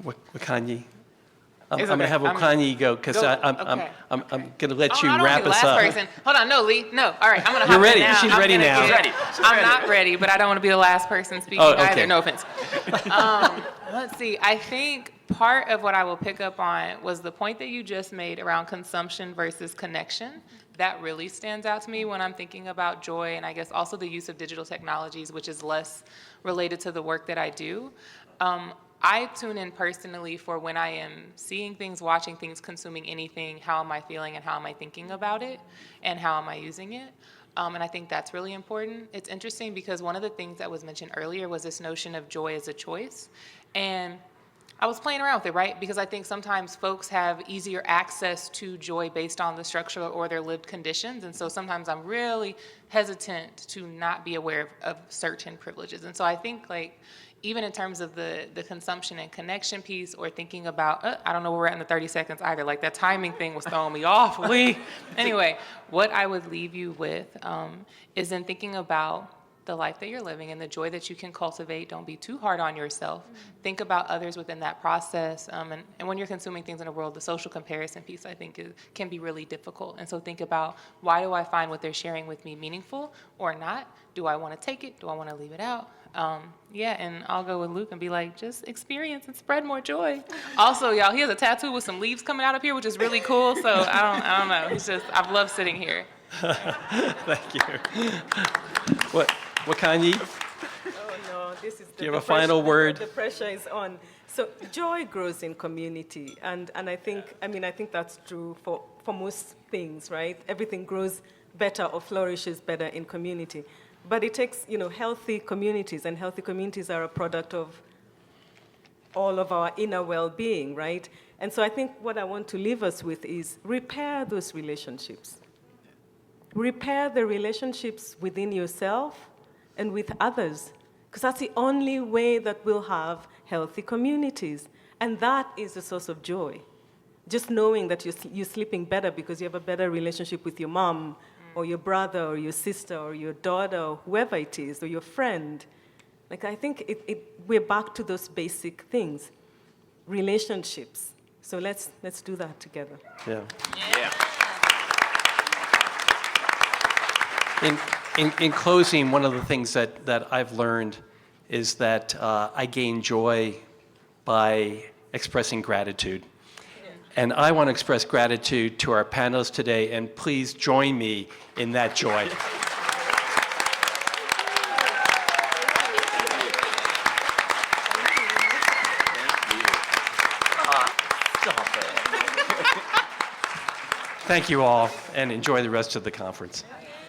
Wakanyi. I'm It's going to okay. have Wakanyi go because Go. I'm going to let Oh, you I don't wrap wanna be us the up. last person. Hold on, no, Lee, no. All right, I'm gonna. You're hop in ready. now. She's I'm ready gonna now. get- She's ready. She's I'm ready. not ready, but I don't want to be the last person speaking Oh, okay. either. No offense. Let's see. I think part of what I will pick up on was the point that you just made around consumption versus connection. That really stands out to me when I'm thinking about joy, and I guess also the use of digital technologies, which is less related to the work that I do. I tune in personally for when I am seeing things, watching things, consuming anything, how am I feeling and how am I thinking about it and how am I using it? And I think that's really important. It's interesting because one of the things that was mentioned earlier was this notion of joy as a choice. And I was playing around with it, right? Because I think sometimes folks have easier access to joy based on the structure or their lived conditions. And so sometimes I'm really hesitant to not be aware of certain privileges. And so I think like, even in terms of the consumption and connection piece or thinking about, I don't know where we're at in the 30 seconds either. Like that timing thing was throwing me off. Anyway, what I would leave you with is in thinking about the life that you're living and the joy that you can cultivate. Don't be too hard on yourself. Think about others within that process. And when you're consuming things in the world, the social comparison piece, I think, can be really difficult. And so think about, why do I find what they're sharing with me meaningful or not? Do I want to take it? Do I want to leave it out? And I'll go with Luke and be like, just experience and spread more joy. Also, y'all, he has a tattoo with some leaves coming out of here, which is really cool. So I don't know. It's just, I've loved sitting here. Thank you. Wakanyi? Oh no, this is Do you have a final word? The pressure is on. So joy grows in community, and I think that's true for most things, right? Everything grows better or flourishes better in community. But it takes, healthy communities, and healthy communities are a product of all of our inner well-being, right? And so I think what I want to leave us with is repair those relationships. Repair the relationships within yourself and with others, because that's the only way that we'll have healthy communities. And that is the source of joy. Just knowing that you're sleeping better because you have a better relationship with your mom, or your brother, or your sister, or your daughter, or whoever it is, or your friend. Like, I think we're back to those basic things, relationships. So let's do that together. Yeah. In closing, one of the things that I've learned is that I gain joy by expressing gratitude. And I want to express gratitude to our panelists today, and please join me in that joy. Stop it. Thank you all, and enjoy the rest of the conference.